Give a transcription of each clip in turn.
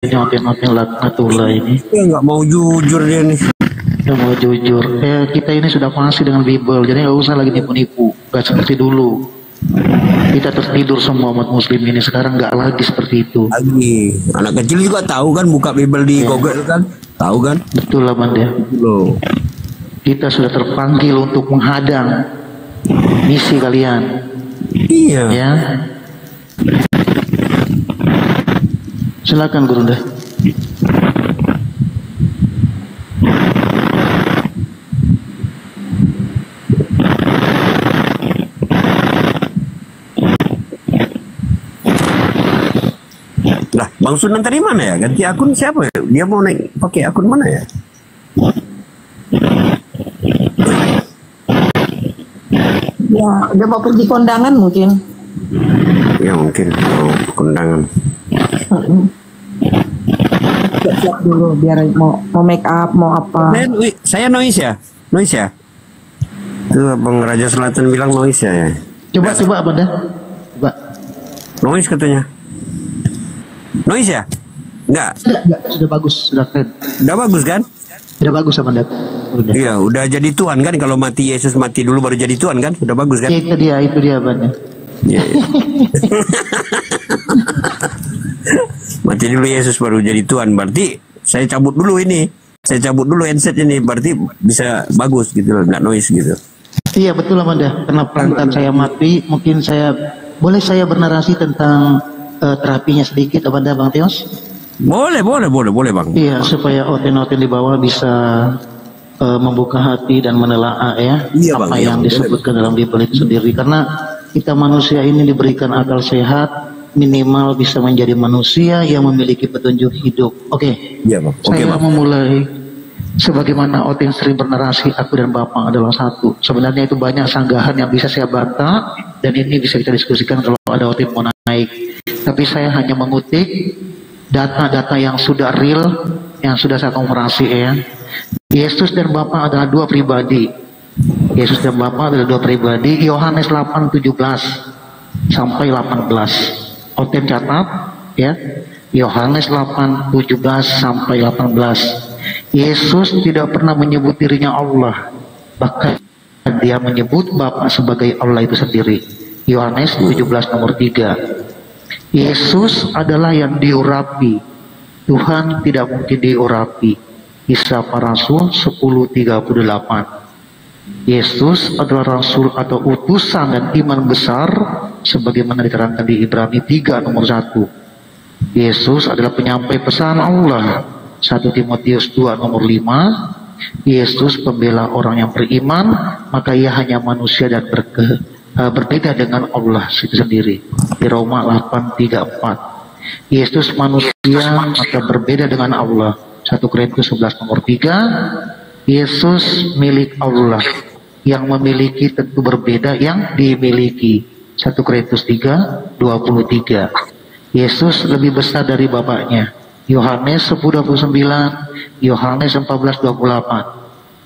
nyotin-nyotin laknatullah ini. Ya nggak mau jujur dia nih. Nggak mau jujur. Kita ini sudah fasih dengan Bible, jadi nggak usah lagi nipu-nipu. Nggak seperti dulu. Kita tertidur semua umat muslim ini sekarang nggak lagi seperti itu. Lagi anak kecil juga tahu kan, buka Bible di Google kan, tahu kan? Betul lah Bang ya. Loh. Kita sudah terpanggil untuk menghadang misi kalian. Iya. Ya. Silakan Gurunda. Lah, Bang Sunan tadi mana ya? Ganti akun siapa ya? Dia mau naik pakai akun mana ya? Ya, udah mau pergi kondangan mungkin. Ya mungkin mau kondangan. Siap-siap dulu biar mau make up, mau apa. Saya noise ya? Noise ya? Itu Bang Raja Selatan bilang noise ya? Coba apa dah? Coba. Noise katanya. Noise ya? Enggak. Sudah bagus, sudah keren. Udah bagus kan? Sudah bagus sama dah. Iya, udah jadi Tuhan kan, kalau mati Yesus mati dulu baru jadi Tuhan kan? Udah bagus kan? Itu dia Bang. Iya. Mati dulu Yesus baru jadi Tuhan, berarti saya cabut dulu ini. Saya cabut dulu headset ini, berarti bisa bagus gitu loh, nggak noise gitu. Iya betul Amanda, karena perantan saya mati, mungkin boleh saya bernarasi tentang terapinya sedikit Amanda Bang Tios? Boleh Bang. Iya, supaya oten-oten di bawah bisa membuka hati dan menelaah ya, iya, apa Bang, yang disebutkan dalam Bible itu sendiri. Karena kita manusia ini diberikan akal sehat, minimal bisa menjadi manusia yang memiliki petunjuk hidup. Oke. Iya Bang. Saya memulai sebagaimana Otin sering bernarasi, aku dan Bapak adalah satu. Sebenarnya itu banyak sanggahan yang bisa saya bantah dan ini bisa kita diskusikan kalau ada Otin mau naik. Tapi saya hanya mengutip data-data yang sudah real, yang sudah saya komparasi ya. Yesus dan Bapa adalah dua pribadi. Yesus dan Bapa adalah dua pribadi. Yohanes 8:17 sampai 18. Oten catat ya. Yohanes 8:17 sampai 18. Yesus tidak pernah menyebut dirinya Allah. Bahkan dia menyebut Bapa sebagai Allah itu sendiri. Yohanes 17 nomor 3. Yesus adalah yang diurapi. Tuhan tidak mungkin diurapi. Kisah para Rasul 10:38. Yesus adalah rasul atau utusan dan iman besar sebagaimana diterangkan di Ibrani 3 nomor 1. Yesus adalah penyampai pesan Allah 1 Timotius 2 nomor 5. Yesus pembela orang yang beriman, maka ia hanya manusia dan berbeda dengan Allah itu sendiri di Roma 8:34. Yesus manusia maka berbeda dengan Allah 1 Korintus 11 nomor 3. Yesus milik Allah, yang memiliki tentu berbeda yang dimiliki 1 Korintus 3:23. Yesus lebih besar dari Bapaknya Yohanes 10:29, Yohanes 14:28.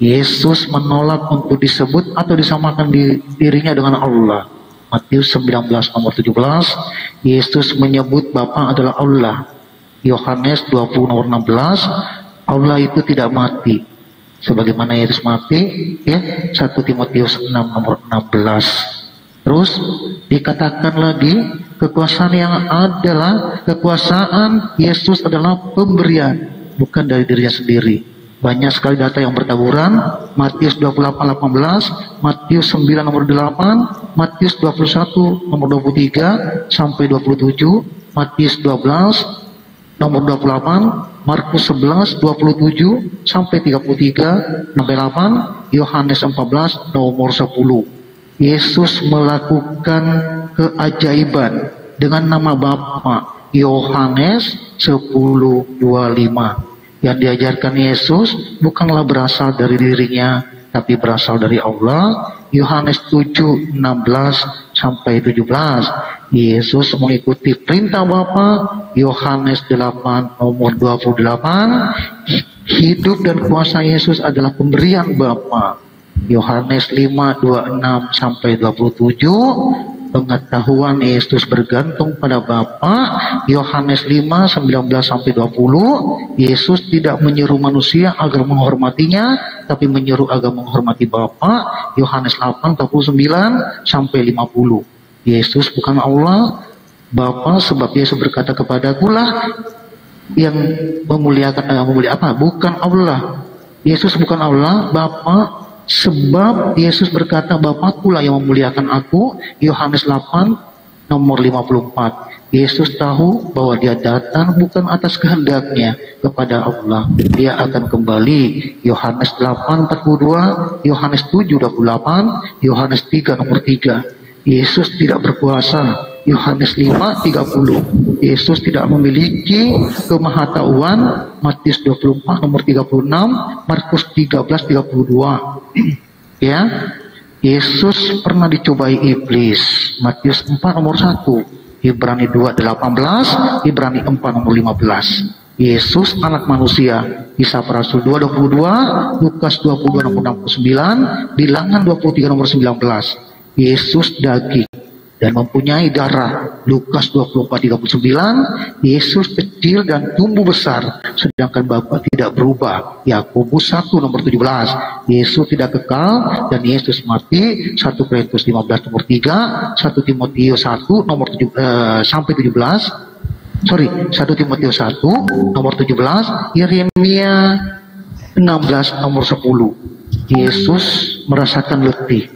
Yesus menolak untuk disebut atau disamakan dirinya dengan Allah Matius 19 nomor 17. Yesus menyebut Bapa adalah Allah Yohanes 20 nomor 16. Allah itu tidak mati sebagaimana Yesus mati ya 1 Timotius 6 nomor 16. Terus dikatakan lagi kekuasaan yang adalah kekuasaan Yesus adalah pemberian, bukan dari dirinya sendiri. Banyak sekali data yang bertaburan. Matius 28:18, Matius 9 nomor 8, Matius 21 nomor 23 sampai 27, Matius 12 nomor 28, Markus 11 27 sampai 33 sampai 8, Yohanes 14 nomor 10. Yesus melakukan keajaiban dengan nama Bapa Yohanes 10:25. Yang diajarkan Yesus bukanlah berasal dari dirinya, tapi berasal dari Allah. Yohanes 7:16 sampai 17. Yesus mengikuti perintah Bapa. Yohanes 8 nomor 28. Hidup dan kuasa Yesus adalah pemberian Bapa. Yohanes 5:26 sampai 27. pengetahuan Yesus bergantung pada Bapa. Yohanes 5, 19 sampai 20, Yesus tidak menyeru manusia agar menghormatinya, tapi menyeru agar menghormati Bapa. Yohanes 8, 49 sampai 50. Yesus bukan Allah, Bapa, sebab Yesus berkata kepadakulah yang memuliakan bukan Allah. Yesus bukan Allah, Bapa, sebab Yesus berkata Bapakkulah yang memuliakan aku. Yohanes 8 nomor 54. Yesus tahu bahwa dia datang bukan atas kehendaknya kepada Allah. Dia akan kembali. Yohanes 8 42, Yohanes 7 28, Yohanes 3 nomor 3. Yesus tidak berkuasa. Yohanes 5 30. Yesus tidak memiliki kemahatauan. Matius 24 nomor 36, Markus 13 32. Ya. Yesus pernah dicobai iblis. Matius 4 nomor 1, Ibrani 2 18, Ibrani 4 nomor 15. Yesus anak manusia. Kisah para Rasul 2:22, Lukas 22 nomor 69, Bilangan 23 nomor 19. Yesus daging dan mempunyai darah. Lukas 24:39. Yesus kecil dan tumbuh besar, sedangkan Bapa tidak berubah. Yakobus 1 nomor 17. Yesus tidak kekal dan Yesus mati. 1 Korintus 15 nomor 3, 1 Timotius 1 nomor 7 sampai 17. 1 Timotius 1 nomor 17, Yeremia 16 nomor 10. Yesus merasakan letih.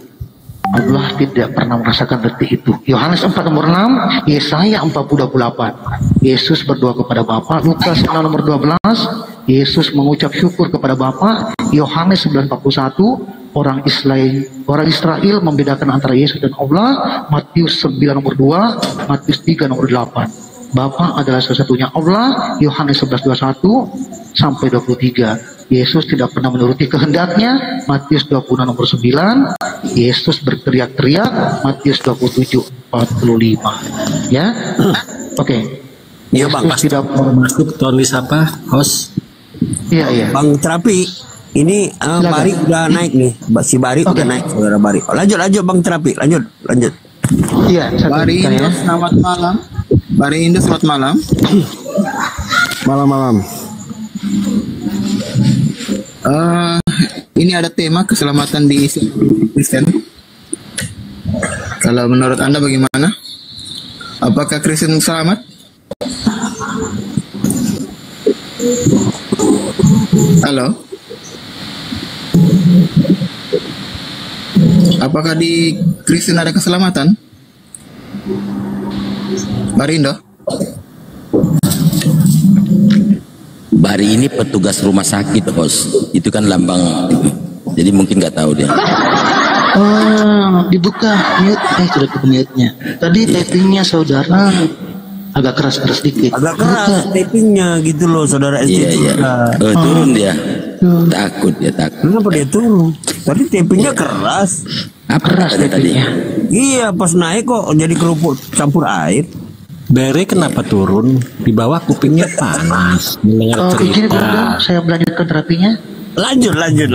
Allah tidak pernah merasakan letih itu. Yohanes 4 nomor 6, Yesaya 40:28. Yesus berdoa kepada Bapa. Lukas 6 nomor 12, Yesus mengucap syukur kepada Bapa. Yohanes 9:41, orang Israel membedakan antara Yesus dan Allah. Matius 9 nomor 2, Matius 3 nomor 8. Bapa adalah satu-satunya Allah. Yohanes 11:21 sampai 23. Yesus tidak pernah menuruti kehendaknya. Matius 20 nomor 9. Yesus berteriak-teriak. Matius 27:45. Ya, oke. Iya bang. Yesus tidak masuk tulis apa, host? Iya. Bang Terapi, ini Bari udah naik nih. Si Bari udah naik, saudara Bari. Lanjut Bang Terapi, lanjut. Iya, Bari Indo, selamat malam. Bari Indo, selamat malam. Malam. Ini ada tema keselamatan di Islam Kristen. Kalau menurut Anda bagaimana? Apakah Kristen selamat? Halo? Apakah di Kristen ada keselamatan? Barindo? Bari ini petugas rumah sakit, Bos. Itu kan lambang. Jadi mungkin nggak tahu dia. Dibuka mute. Sudah ke mute-nya. Tadi typingnya saudara agak keras sedikit. Agak keras typingnya gitu loh, saudara. Iya. Turun dia. Takut. Kenapa dia turun? Tadi typingnya keras. Apa tadi? Iya, pas naik kok jadi kerupuk campur air. Bere kenapa turun? Di bawah kupingnya panas. Mendengar cerita. Saya melanjutkan terapinya. Lanjut. Lanjut.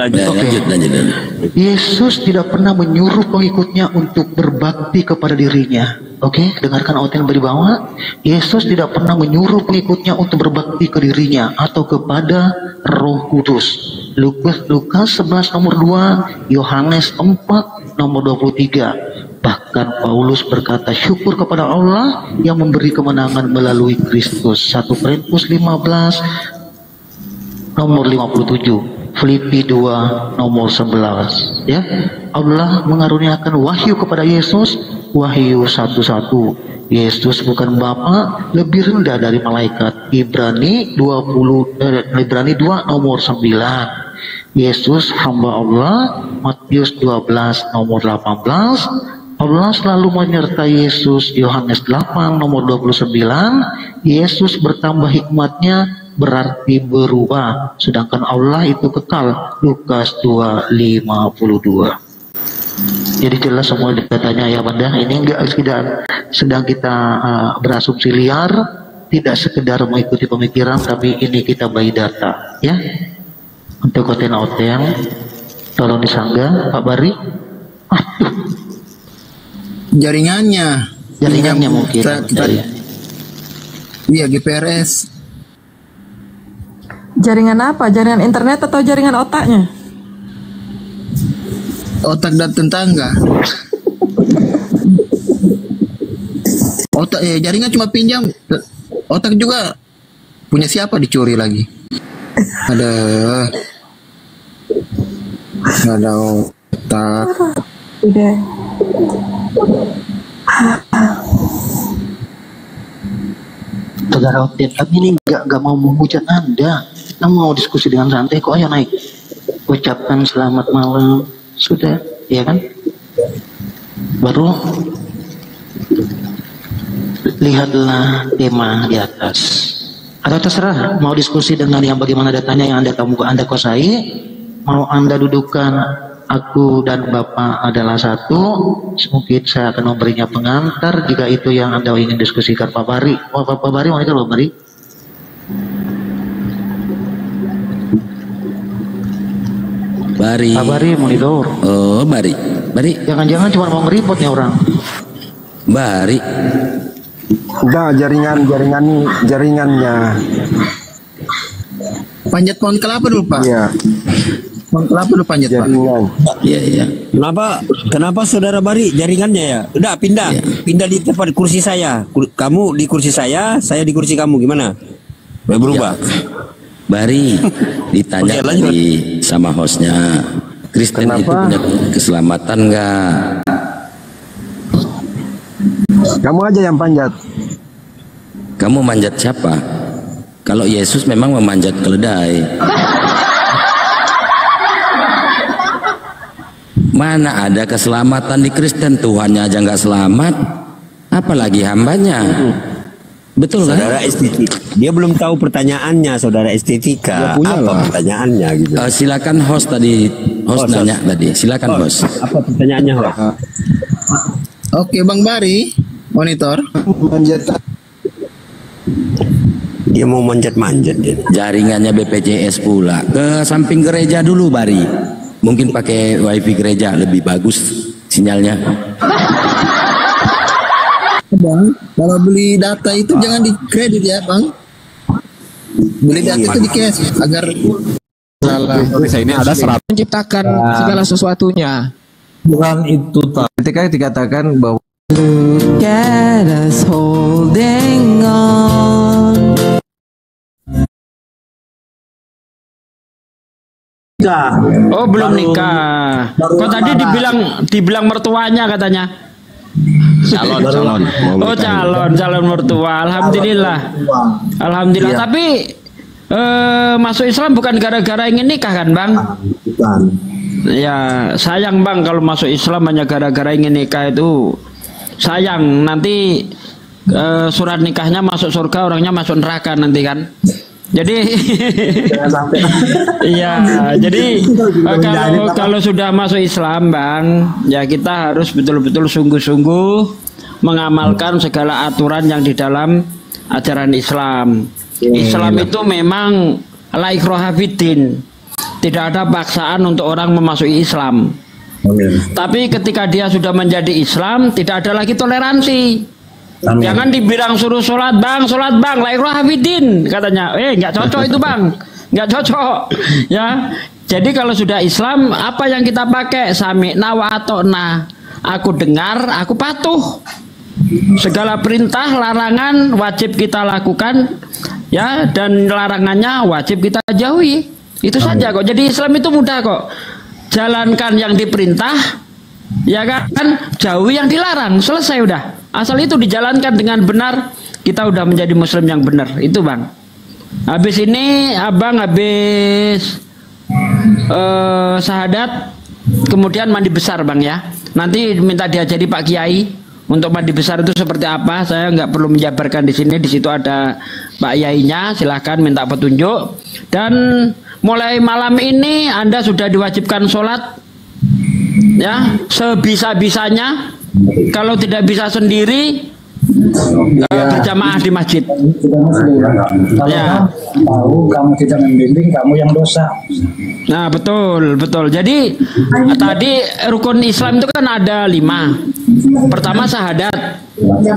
Yesus tidak pernah menyuruh pengikutnya untuk berbakti kepada dirinya. Oke, dengarkan outline beri bawah. Yesus tidak pernah menyuruh pengikutnya untuk berbakti ke dirinya atau kepada Roh Kudus. Lukas 11 nomor 2, Yohanes 4 nomor 23. Bahkan Paulus berkata syukur kepada Allah yang memberi kemenangan melalui Kristus. 1 Korintus 15 nomor 57. Filipi 2 nomor 11. Ya, Allah mengaruniakan wahyu kepada Yesus. Wahyu 1:1. Yesus bukan Bapa, lebih rendah dari malaikat. Ibrani 2 nomor 9. Yesus hamba Allah. Matius 12 nomor 18. Allah selalu menyertai Yesus. Yohanes 8 nomor 29. Yesus bertambah hikmatnya berarti berubah, sedangkan Allah itu kekal. Lukas 2:52. Jadi jelas semua datanya ya Banda. Ini enggak sedang kita berasumsi liar, tidak sekedar mengikuti pemikiran, tapi ini kita by data ya. Untuk hotel tolong disanggah Pak Bari. Jaringannya mungkin. Iya, GPRS. Jaringan apa? Jaringan internet atau jaringan otaknya? Otak dan tetangga. Otak jaringan cuma pinjam. Otak juga punya siapa dicuri lagi? Ada otak. Udah. Saudara Otin, kami ini nggak mau menghujat Anda. Kita mau diskusi dengan santai kok. Ayo naik. Ucapkan selamat malam. Sudah, ya kan? Baru lihatlah tema di atas. Atau terserah mau diskusi dengan yang bagaimana datanya yang Anda kuasai. Mau Anda dudukkan aku dan Bapak adalah satu. Mungkin saya akan memberinya pengantar jika itu yang Anda ingin diskusikan. Pak Bari, Pak Bari mau itu loh, Bari. Bari. Pak Bari monitor. Oh, Bari. Jangan-jangan cuma mau ngeribut nih orang. Bari. Udah jaringannya. Panjat pohon kelapa dulu, Pak. Iya. Pohon kelapa dulu panjat, Pak. Jaringan. Iya. Kenapa saudara Bari jaringannya ya? Udah pindah di tempat kursi saya. Kamu di kursi saya di kursi kamu, gimana? Berubah. Bari ditanya Oke, tadi sama hostnya, Kristen itu punya keselamatan nggak? Kamu aja yang panjat. Kamu manjat siapa? Kalau Yesus memang memanjat keledai. Mana ada keselamatan di Kristen? Tuhannya aja nggak selamat, apalagi hambanya. Betul kan? Saudara estetik. Dia belum tahu pertanyaannya, saudara estetika. Apa pertanyaannya gitu? Silakan host tadi, nanya tadi. Silakan host. Apa pertanyaannya, host? Oke, Bang Bari, monitor. Dia mau manjat-manjat dia. Jaringannya BPJS pula. Ke samping gereja dulu, Bari. Mungkin pakai wifi gereja lebih bagus sinyalnya. Bang, kalau beli data itu jangan di kredit ya, Bang. Beli data itu di cash agar ini ada 100 menciptakan segala sesuatunya. Bukan itu, Pak. Ketika dikatakan bahwa Look at us holding on. Oh, belum nikah. Kok tadi dibilang mertuanya katanya. Calon. Oh, calon mertua. Alhamdulillah. Iya. Tapi masuk Islam bukan gara-gara ingin nikah kan, Bang? bukan. Ya, sayang Bang kalau masuk Islam hanya gara-gara ingin nikah itu sayang. Nanti surat nikahnya masuk surga, orangnya masuk neraka nanti kan. Jadi iya, jadi kalau sudah masuk Islam, Bang, ya kita harus betul-betul sungguh-sungguh mengamalkan segala aturan yang di dalam ajaran Islam. Islam itu memang la ikraha fiddin. Tidak ada paksaan untuk orang memasuki Islam. Tapi ketika dia sudah menjadi Islam, tidak ada lagi toleransi. Jangan dibilang suruh sholat bang, la ikraha fiddin katanya. Nggak cocok itu Bang, nggak cocok. Ya, jadi kalau sudah Islam, apa yang kita pakai? Sami'na wa ata'na. Aku dengar, aku patuh. Segala perintah, larangan wajib kita lakukan, ya, dan larangannya wajib kita jauhi. Itu saja kok. Jadi Islam itu mudah kok. Jalankan yang diperintah, ya kan, jauhi yang dilarang, selesai udah. Asal itu dijalankan dengan benar, kita udah menjadi Muslim yang benar. Itu Bang. Habis ini Abang habis syahadat, kemudian mandi besar Bang ya. Nanti minta diajari Pak Kiai untuk mandi besar itu seperti apa. Saya nggak perlu menjabarkan di sini. Di situ ada Pak Kiainya. Silahkan minta petunjuk. Dan mulai malam ini Anda sudah diwajibkan sholat, ya, sebisa-bisanya. Kalau tidak bisa sendiri, berjamaah di masjid. Ya. Tahu kamu tidak membimbing, kamu yang dosa. Nah, betul. Jadi tadi rukun Islam itu kan ada 5. Pertama syahadat.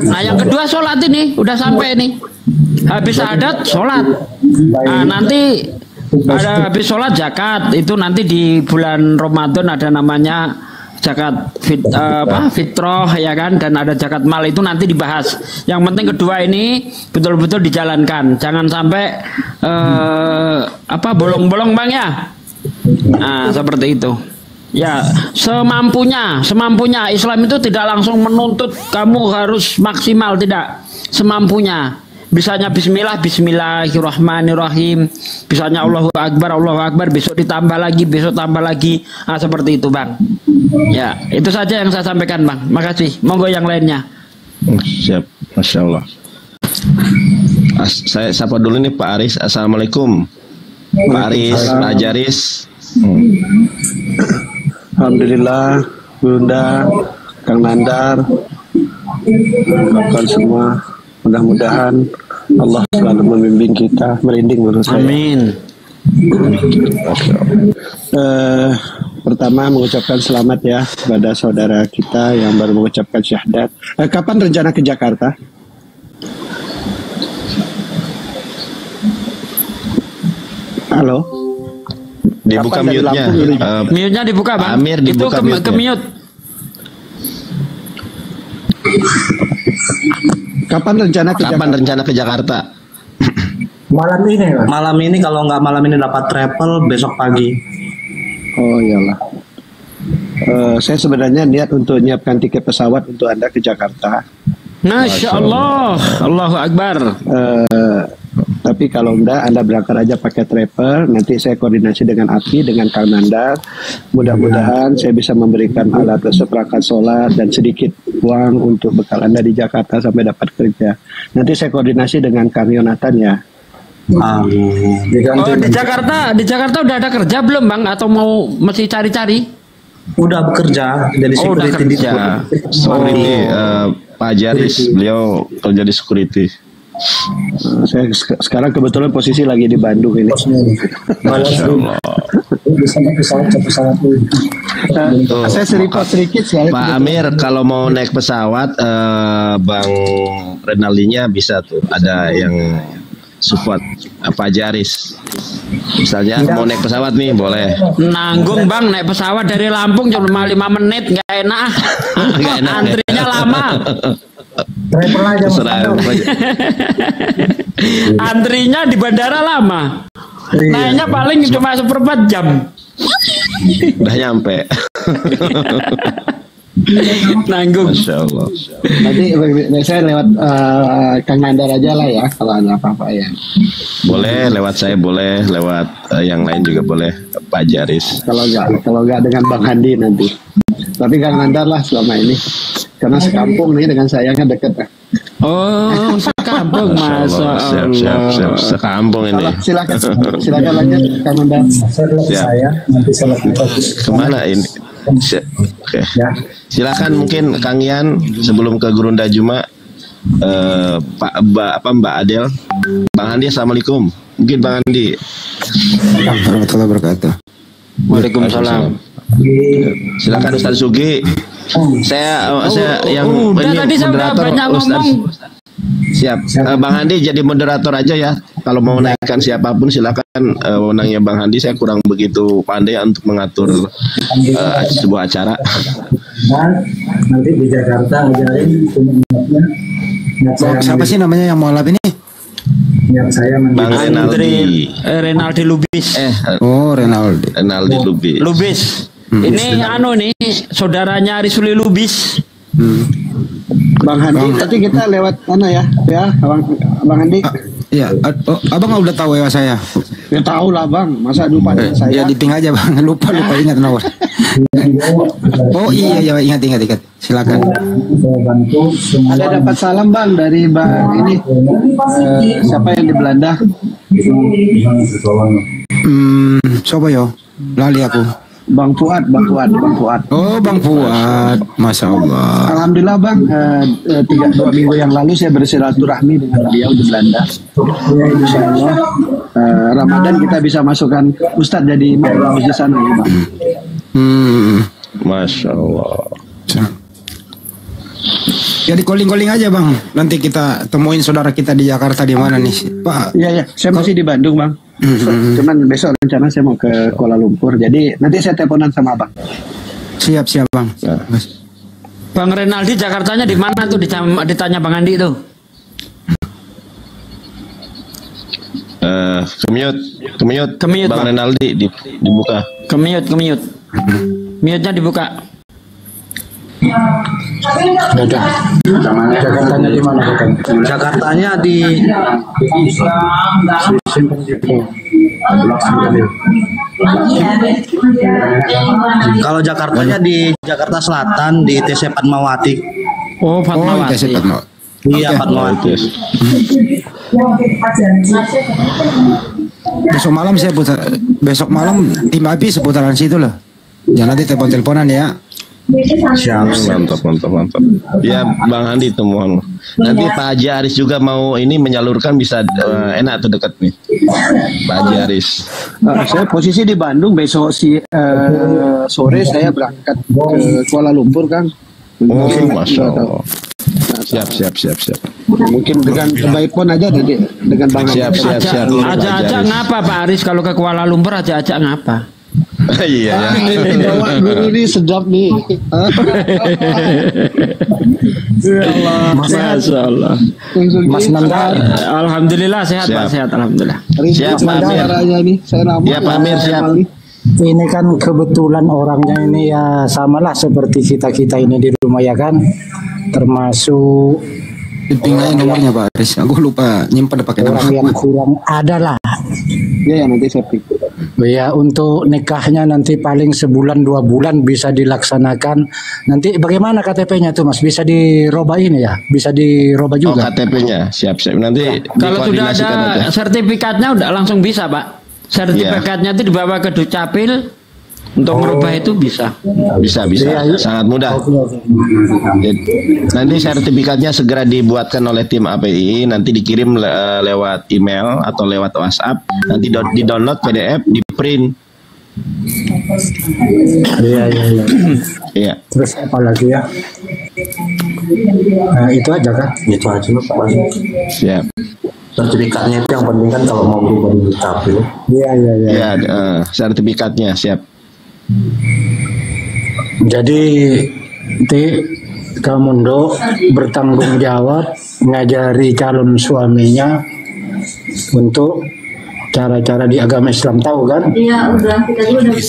Nah yang kedua sholat ini udah sampai nih. Habis syahadat sholat. Nah nanti ada habis sholat zakat. Itu nanti di bulan Ramadan ada namanya zakat fitrah ya kan, dan ada zakat mal, itu nanti dibahas. Yang penting kedua ini betul-betul dijalankan. Jangan sampai bolong-bolong Bang ya. Nah seperti itu. Ya, semampunya Islam itu tidak langsung menuntut kamu harus maksimal, tidak. Semampunya. Bisanya bismillah, bismillahirrahmanirrahim. Bisanya Allahu Akbar, besok ditambah lagi, besok tambah lagi. Nah, seperti itu, Bang. Ya, itu saja yang saya sampaikan, Bang. Makasih. Monggo yang lainnya. Siap, Masya Allah. Saya sapa dulu nih Pak Aris. Assalamualaikum. Pak Aris, Pak Ajaris. Alhamdulillah, Bunda, Kang Nandar, kawan semua, mudah-mudahan Allah selalu membimbing kita, merinding menurut saya. Amin. Pertama mengucapkan selamat ya pada saudara kita yang baru mengucapkan syahadat. Kapan rencana ke Jakarta? Halo? Dibuka mute-nya. Mute-nya dibuka, Bang. Amir dibuka itu ke mute. Kapan rencana ke Jakarta? Malam ini, Mas. Malam ini, kalau nggak malam ini dapat travel, besok pagi. Oh iyalah. Saya sebenarnya niat untuk menyiapkan tiket pesawat untuk Anda ke Jakarta. Masya Allah, Allahu Akbar. Tapi kalau enggak, Anda berangkat aja pakai travel. Nanti saya koordinasi dengan Api, dengan Kang Nandar. Mudah-mudahan saya bisa memberikan alat seperangkat sholat dan sedikit uang untuk bekal Anda di Jakarta sampai dapat kerja. Nanti saya koordinasi dengan Kang Yonatan ya. Di Jakarta udah ada kerja belum, Bang? Atau masih cari-cari? Udah bekerja jadi security di security. Pak Ajaris, beliau kerja di security. Saya sekarang kebetulan posisi lagi di Bandung ini. Masya Allah. Saya sedikit sih. Pak Amir, kalau mau naik pesawat, Bang Renaldinya bisa tuh. Ada yang support Pak Ajaris. Misalnya mau naik pesawat nih, boleh. Nanggung Bang, naik pesawat dari Lampung cuma 5 menit, nggak enak. Antrinya lama. Antrinya di bandara lama. Naiknya paling cuma 1/4 jam. Udah nyampe. Nanggung. Masya Allah. Nanti saya lewat Kang Nandar aja lah ya, kalau ada apa-apa ya. Boleh lewat saya, boleh lewat yang lain juga boleh, Pak Ajaris. Kalau nggak dengan Bang Handi nanti. Tapi Kang Nandar lah selama ini. Karena sekampung nih dengan saya kan deket. Oh, sekampung, Masya Allah. Siap. Sekampung ini. Silakan lanjut Kang Nandar. Saya nanti saya kemana ini? Oke. Silakan mungkin Kang Yan sebelum ke Gurunda Juma. Mbak Adel, Bang Andi, assalamualaikum. Mungkin Bang Andi. Warahmatullahi wabarakatuh. Waalaikumsalam. Silakan Ustaz Sugi. Saya yang udah ini tadi saya udah moderator banyak Ustaz. ngomong. Siap. Bang Handi jadi moderator aja ya. Kalau mau naikkan siapapun silakan. Wewenangnya Bang Handi, saya kurang begitu pandai untuk mengatur sebuah acara. Nanti di Jakarta ajarin Siapa sih namanya yang mualaf ini? Yang saya Bang Renaldi Lubis. Renaldi Lubis. Ini nih saudaranya Risuli Lubis. Bang Handi, nanti kita lewat mana ya? Ya, Bang Handi. Iya, abang udah tahu ya saya. Ya tahu lah Bang, masa lupa saya. Ya di ping aja Bang, lupa ingat nomor. Oh iya ingat. Silakan. Ada dapat salam Bang dari Bang ini. Siapa yang di Belanda? Siapa yo? Lali aku. Bang Fuad. Oh Bang Fuad, Masya Allah. Alhamdulillah Bang, 2 minggu yang lalu saya bersilaturahmi dengan beliau di Belanda. Insya Allah Ramadan kita bisa masukkan Ustadz jadi imam di sana ya Bang. Masya Allah. Jadi calling aja bang. Nanti kita temuin saudara kita di Jakarta di mana nih, Pak? Iya, saya masih di Bandung bang. Cuman besok rencana saya mau ke Kuala Lumpur. Jadi nanti saya teleponan sama abang. Siap bang. Bang Renaldi Jakartanya di mana tuh ditanya Bang Andi tuh? Kemiyut. Bang Renaldi dibuka. Kemiyut. Mute-nya dibuka. Jakartanya di mana? Jakartanya di kalau Jakartanya di Jakarta Selatan di ITC Fatmawati. Oh, Fatmawati. Iya, Fatmawati. Besok malam tim api seputaran situ loh. Jangan nanti telepon-teleponan ya. Siap. Mantap. Ya Bang Andi itu mohon. Nanti Pak Haji Aris juga mau ini menyalurkan bisa enak tuh dekat nih. Pak Haji Aris. Saya posisi di Bandung, besok sore saya berangkat ke Kuala Lumpur kan. Oh, Masya Allah. Siap. Mungkin dengan by phone aja dengan Bang. Siap. Ajak ngapa Pak Aris kalau ke Kuala Lumpur ajak ngapa? Iya. Bawa guru ini sedap nih. Masya Allah. Mas Nanda, alhamdulillah sehat Pak, sehat alhamdulillah. Siap Pak Amir. Ya Pak Amir siap. ini kan kebetulan orangnya ini ya samalah seperti kita ini di rumah ya kan, termasuk tinggal nomornya Pak Aris, aku lupa nyimpan pakai orang yang kurang ada lah. Ya nanti saya pikir. Ya untuk nikahnya nanti paling sebulan 2 bulan bisa dilaksanakan. Nanti bagaimana KTP-nya tuh Mas? Bisa dirubah ini ya? Bisa dirubah juga? Oh KTP-nya siap. Nanti kalau sudah ada sertifikatnya udah langsung bisa Pak. Sertifikatnya itu dibawa ke Dukcapil untuk merubah itu bisa. Bisa, sangat mudah. Nanti sertifikatnya segera dibuatkan oleh tim API, nanti dikirim lewat email atau lewat WhatsApp, nanti di-download PDF, di-print. Iya. Terus apa lagi ya? Nah, itu aja kan? Itu aja Pak. Siap. Sertifikatnya itu yang penting kan kalau mau berubah di Dukcapil. Iya, sertifikatnya siap. Jadi kamu bertanggung jawab ngajari calon suaminya untuk cara-cara di agama Islam, tahu kan? Iya, udah kita juga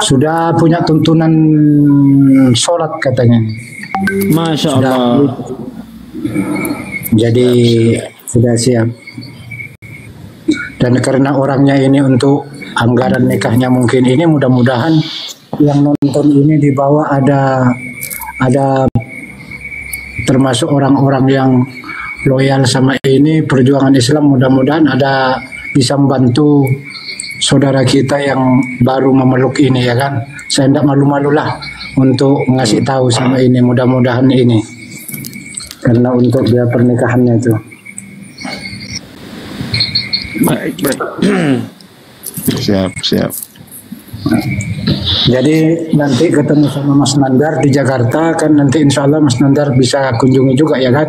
sudah punya tuntunan sholat katanya. Masya Allah. Jadi sudah siap. Dan karena orangnya ini untuk anggaran nikahnya mungkin ini, mudah-mudahan yang nonton ini di bawah ada termasuk orang-orang yang loyal sama ini perjuangan Islam, mudah-mudahan ada bisa membantu saudara kita yang baru memeluk ini ya kan. Saya tidak malu-malu lah untuk ngasih tahu sama ini, mudah-mudahan ini karena untuk dia pernikahannya itu. Baik. Siap. Jadi nanti ketemu sama Mas Nandar di Jakarta kan, nanti insya Allah Mas Nandar bisa kunjungi juga ya kan?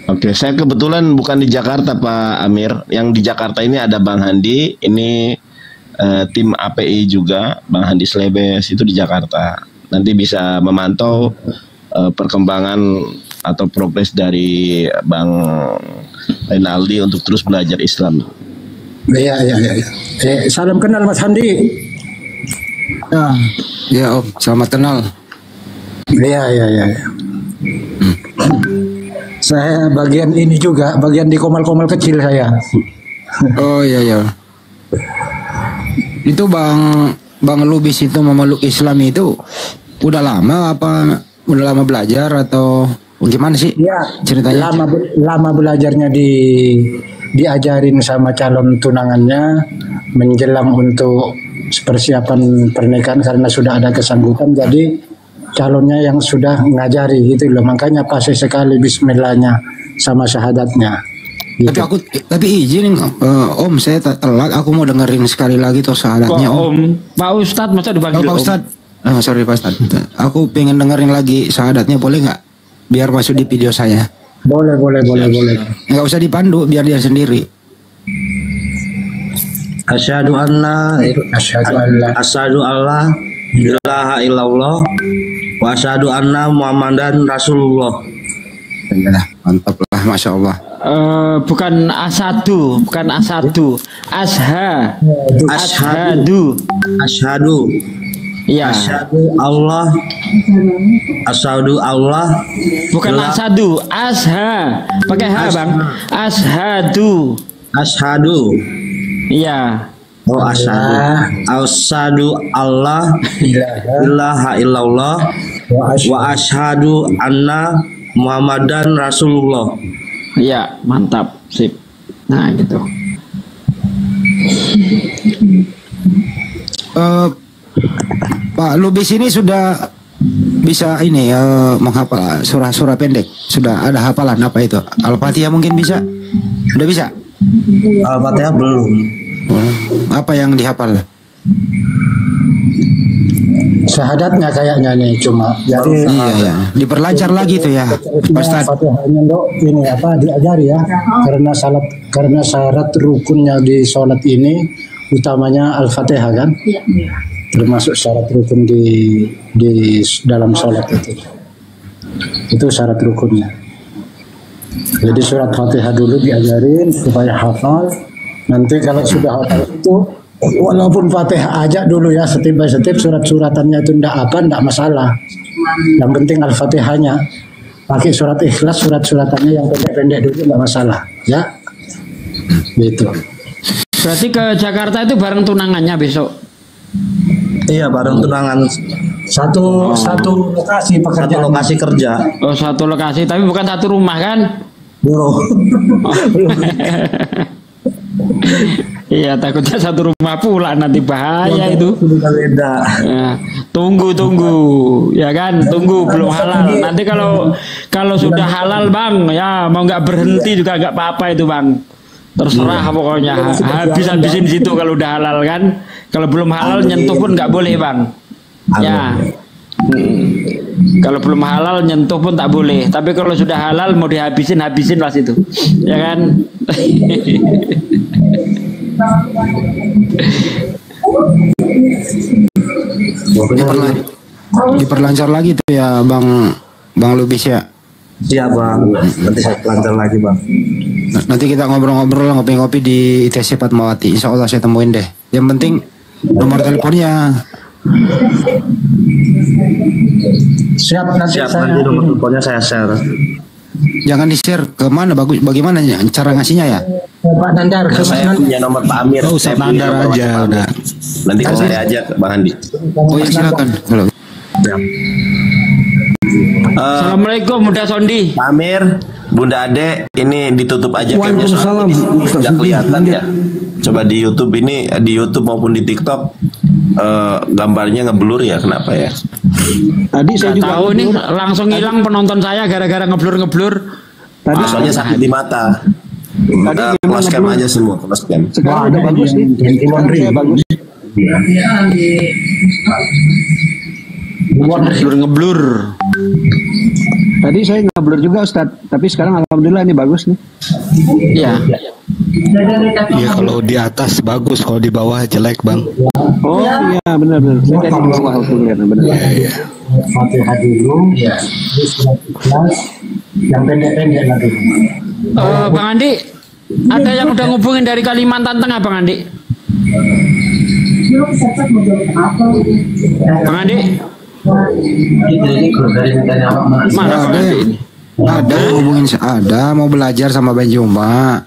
Oke, saya kebetulan bukan di Jakarta Pak Amir. Yang di Jakarta ini ada Bang Handi, ini tim API juga, Bang Handi Slebes itu di Jakarta. Nanti bisa memantau perkembangan atau progres dari Bang Renaldi untuk terus belajar Islam. Iya. Salam kenal Mas Handi. Ya Om, selamat kenal. Iya. Saya bagian ini juga, bagian di komal-komal kecil saya. Oh iya. Itu Bang Lubis itu memeluk Islam itu udah lama apa? Udah lama belajar atau gimana sih? Ya, ceritanya. Lama belajarnya diajarin sama calon tunangannya menjelang untuk persiapan pernikahan karena sudah ada kesanggupan, jadi calonnya yang sudah ngajari gitu loh, makanya pas sekali bismillahnya sama syahadatnya gitu. Tapi izin Om, saya telat, aku mau dengerin sekali lagi tuh syahadatnya Om. Pak Ustadz masa dipanggil Pak Ustadz? Sorry Pak Ustadz, aku pengen dengerin lagi syahadatnya, boleh nggak? biar masuk di video saya. Boleh. Nggak usah dipandu, biar dia sendiri. Asyhadu Allah ilaha illallah wa asyhadu anna Muhammadan Rasulullah. Mantap lah, masya Allah. Bukan asadu, ashadu. Iya. Asyhadu Allah. Bukan asadu, pakai H bang. Ashadu. Iya. Oh, asyhadu Allah ilaha illallah wa asyhadu anna Muhammadan Rasulullah. Iya, mantap, sip. Nah, gitu. Pak Lubis ini sudah bisa ini menghafal surah-surah pendek. Sudah ada hafalan apa itu? Al-Fatihah mungkin bisa? Udah bisa? Al-Fatihah belum. Apa yang dihafal? Syahadatnya kayaknya nih cuma. Jadi iya. Diperlancar lagi tuh ya. Ustaz. Fatihahnya ini diajari ya. Karena syarat rukunnya di sholat ini utamanya Al-Fatihah kan? Iya. Termasuk syarat rukun di dalam sholat itu. Itu syarat rukunnya. Jadi surat Fatihah dulu diajarin supaya hafal. Nanti kalau sudah hafal itu, walaupun Fatihah aja dulu ya, step by step, surat-suratannya itu ndak masalah. Yang penting Al-Fatihahnya. Pakai surat Ikhlas, surat-suratannya yang pendek-pendek dulu ndak masalah, ya. Gitu. Berarti ke Jakarta itu bareng tunangannya besok? Iya, bareng tunangan. Satu lokasi pekerjaan. Satu lokasi kerja. Oh, satu lokasi, tapi bukan satu rumah kan? Belum. Iya, takutnya satu rumah pula nanti bahaya itu. Beda. Ya, tunggu ya kan, tunggu belum halal. Nanti kalau sudah halal bang, ya mau nggak berhenti juga nggak apa-apa itu bang. Terserah pokoknya. Habisin situ kalau udah halal kan. Kalau belum halal nyentuh pun nggak boleh bang. Ya. Kalau belum halal nyentuh pun tak boleh. Tapi kalau sudah halal mau habisin lah situ. Ya kan. Diperlancar lagi tuh ya Bang Lubis ya. Siap bang, nanti saya lancar lagi bang. Nanti kita ngobrol-ngobrol ngopi-ngopi di ITC Fatmawati. Insya Allah saya temuin deh. Yang penting nomor teleponnya. Siap nanti nomor teleponnya saya share. Jangan di-share ke mana, bagaimana cara ngasihnya ya? Pak Nandar, saya punya nomor Pak Amir. Oh, saya Nandar aja udah. Nanti kalau saya ajak Bang Andi. Oh ya silakan. Halo. Assalamualaikum Bunda Sondi. Pak Amir, Bunda Ade, ini ditutup aja camnya soalnya tidak kelihatan ya. Coba di YouTube maupun di TikTok gambarnya ngeblur ya, kenapa ya? Tadi saya juga tahu nih langsung hilang penonton saya gara-gara ngeblur. Tadi soalnya sakit di mata. Close cam aja semua, close cam. Sekarang ada bagus nih. Bagus. Ngeblur. Tadi saya ngeblur juga Ustaz, tapi sekarang alhamdulillah ini bagus nih. Iya. Iya, kalau di atas bagus, kalau di bawah jelek bang. Oh iya benar. Saya tadi di bawah benar. Iya. Fatihah dulu. Iya. Yang pendek-pendek lagi. Bang Andi, ada yang udah ngubungin dari Kalimantan Tengah Bang Andi. Bang Andi. Mana ada hubungin, ada mau belajar sama Bang Juma.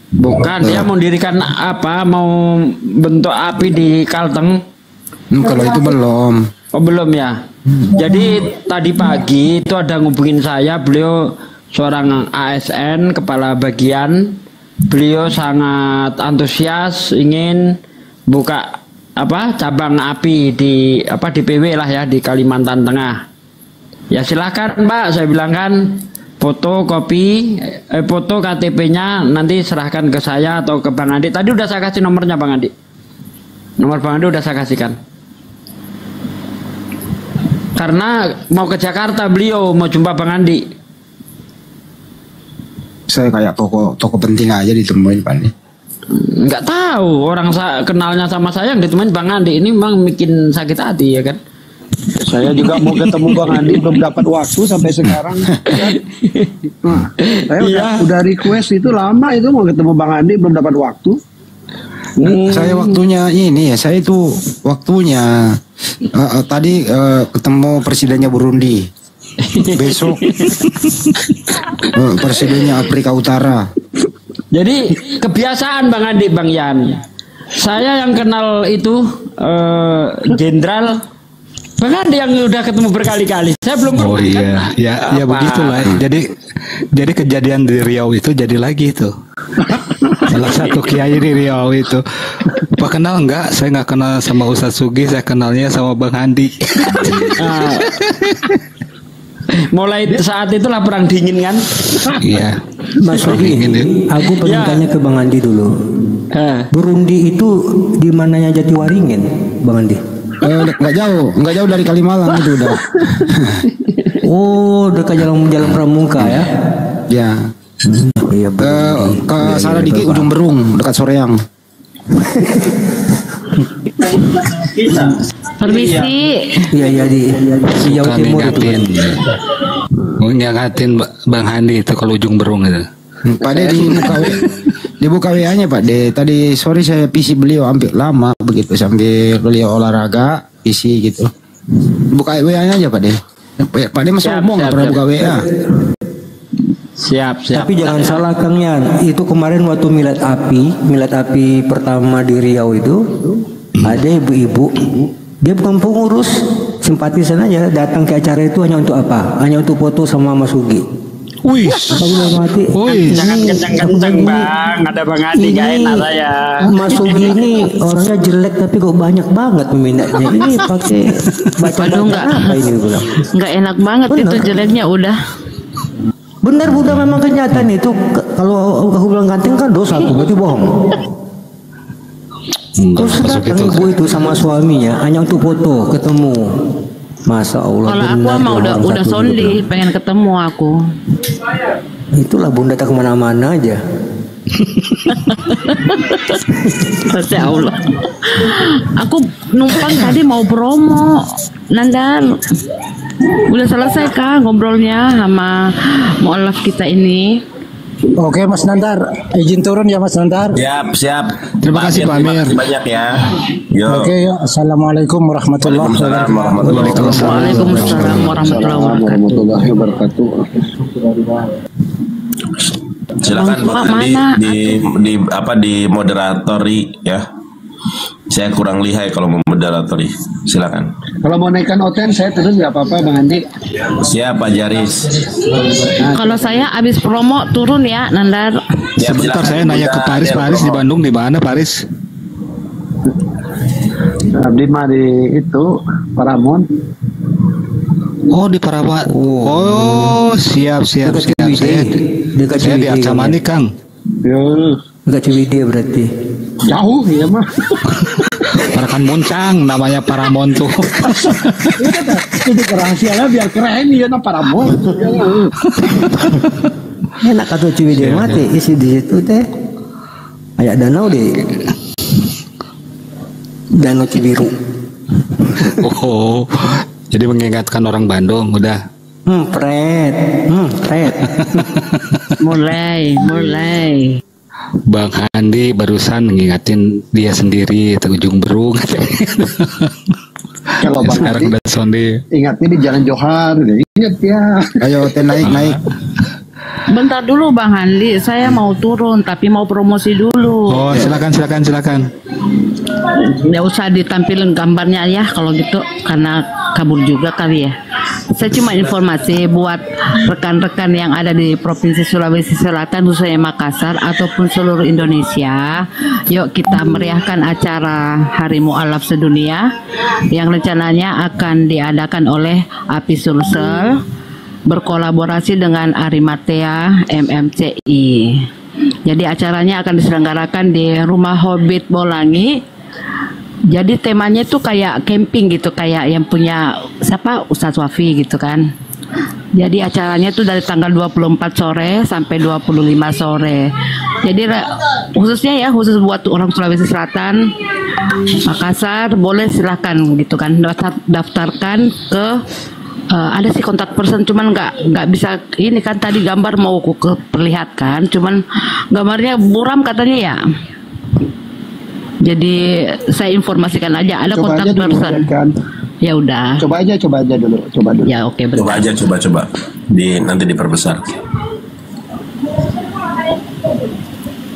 Bukan, dia mau dirikan apa, mau bentuk api di Kalteng. Kalau itu belum. Oh belum ya. Jadi tadi pagi itu ada ngubungin saya, beliau seorang ASN kepala bagian. Beliau sangat antusias ingin buka cabang api di PW lah ya di Kalimantan Tengah. Ya silakan Mbak, saya bilang kan foto KTP-nya nanti serahkan ke saya atau ke Bang Andi. Tadi udah saya kasih nomornya Bang Andi. Nomor Bang Andi udah saya kasihkan. Karena mau ke Jakarta beliau mau jumpa Bang Andi. Saya kayak toko penting aja ditemuin Pak Andi. Nggak tahu orang kenalnya sama saya yang ditemuin Bang Andi ini memang bikin sakit hati ya kan. Saya juga mau ketemu Bang Andi, belum dapat waktu sampai sekarang. Nah, saya udah request itu lama itu mau ketemu Bang Andi, belum dapat waktu. Saya waktunya ini ya, saya itu waktunya tadi ketemu presidennya Burundi. Besok presidennya Afrika Utara. Jadi kebiasaan Bang Andi, Bang Yan. Saya yang kenal itu Jenderal Bang Andi yang udah ketemu berkali-kali. Saya belum pernah. Oh iya, ya begitulah. Jadi kejadian di Riau itu jadi lagi itu. Salah satu kiai di Riau itu. Pak kenal enggak? Saya nggak kenal sama Ustadz Sugi, saya kenalnya sama Bang Andi. Mulai saat itulah perang dingin kan? Iya. Mas Sugi, aku pengen tanya ke Bang Andi dulu. Burundi itu di mananya Jatiwaringin, Bang Andi? Nggak jauh dari Kalimalang itu udah. Oh, dekat jalan Pramuka ya? Ya. Iya. Ke sana dikit Ujung Berung dekat Soreang. Permisi. Iya di Jawa Timur itu. Ngingatin Bang Andi itu kalau Ujung Berung itu. Pak De dibuka WA-nya Pak De. Tadi sore saya PC beliau hampir lama begitu sambil beliau olahraga PC gitu. Buka WA-nya aja Pak De. Pak De masih ngomong nggak pernah buka WA. Siap. Tapi jangan salah Kang Yan, itu kemarin waktu milad api pertama di Riau itu ada ibu-ibu, dia bukan pengurus, simpatisan aja datang ke acara itu hanya untuk apa? Hanya untuk foto sama Mas Sugi. Wih, jangan kencang-kencang Bang, ada Bang Andi gak enak saya. Mas Sugi ini orangnya jelek tapi kok banyak banget peminatnya. Ini pakai baca apa ini bilang? Nggak enak banget itu jeleknya udah. Benar Bunda, memang kenyataan itu. Kalau aku bilang ganteng kan dosa, aku berarti bohong. Terus datang ibu itu sama suaminya hanya untuk foto ketemu. Masa Allah. Kalau aku mah udah sondi, pengen ketemu aku. Itulah Bunda tak kemana-mana aja. Masya Allah. Aku numpang tadi mau promo, Nandar. Udah selesai Kak ngobrolnya sama mu'alaf kita ini. Oke Mas Nandar, izin turun ya Mas Nandar. Siap. Terima kasih Pak Amir. Banyak ya. Yo. Oke, Assalamualaikum warahmatullahi wabarakatuh. Waalaikumsalam warahmatullahi wabarakatuh. Silakan Bang Andi di moderatori ya. Saya kurang lihai kalau mau moderatori. Silakan. Kalau mau naikkan Oten saya terus nggak apa-apa Bang Andi. Siap Pak Jaris. Kalau saya habis promo turun ya Nandar. Sebentar saya nanya ke Paris di Bandung di mana Paris? Abdi mah di itu Paramon. Oh di Paramon. Oh siap. Saya di Arcamani Kang. Dekat Ciwidey berarti. Jauh ya mah. Parakan Muncang namanya Paramon tuh. Itu rahasianya biar keren ya Paramon. Enak atau Ciwidey mati isi di situ teh. Kayak danau deh. Danau Cibiru. Oh, jadi mengingatkan orang Bandung udah. Pret. Mulai. Bang Andi barusan ngingatin dia sendiri ke Ujung Berung. Kalau Bang sekarang Andi udah sonde. ingatnya di Jalan Johar, ingat ya. Ayo naik. Bentar dulu Bang Andi, saya mau turun tapi mau promosi dulu. Oh silakan. Nggak usah ditampilin gambarnya ya kalau gitu karena kabur juga kali ya. Saya cuma informasi buat rekan-rekan yang ada di Provinsi Sulawesi Selatan khususnya Makassar ataupun seluruh Indonesia. Yuk kita meriahkan acara Hari Mu'alaf Sedunia yang rencananya akan diadakan oleh API Sulsel berkolaborasi dengan Arimatea MMCI. Jadi acaranya akan diselenggarakan di Rumah Hobbit Bolangi. Jadi temanya tuh kayak camping gitu, kayak yang punya siapa Ustadz Wafi gitu kan. Jadi acaranya itu dari tanggal 24 sore sampai 25 sore. Jadi khususnya ya, khusus buat orang Sulawesi Selatan, Makassar, boleh silahkan gitu kan, daftarkan ke ada sih kontak person, cuman nggak bisa ini kan, tadi gambar mau aku perlihatkan, cuman gambarnya buram katanya ya. Jadi saya informasikan aja ada Coba kontak aja dulu, person. kan. Ya udah. Coba aja dulu. Ya oke, Coba aja, coba. Nanti diperbesar.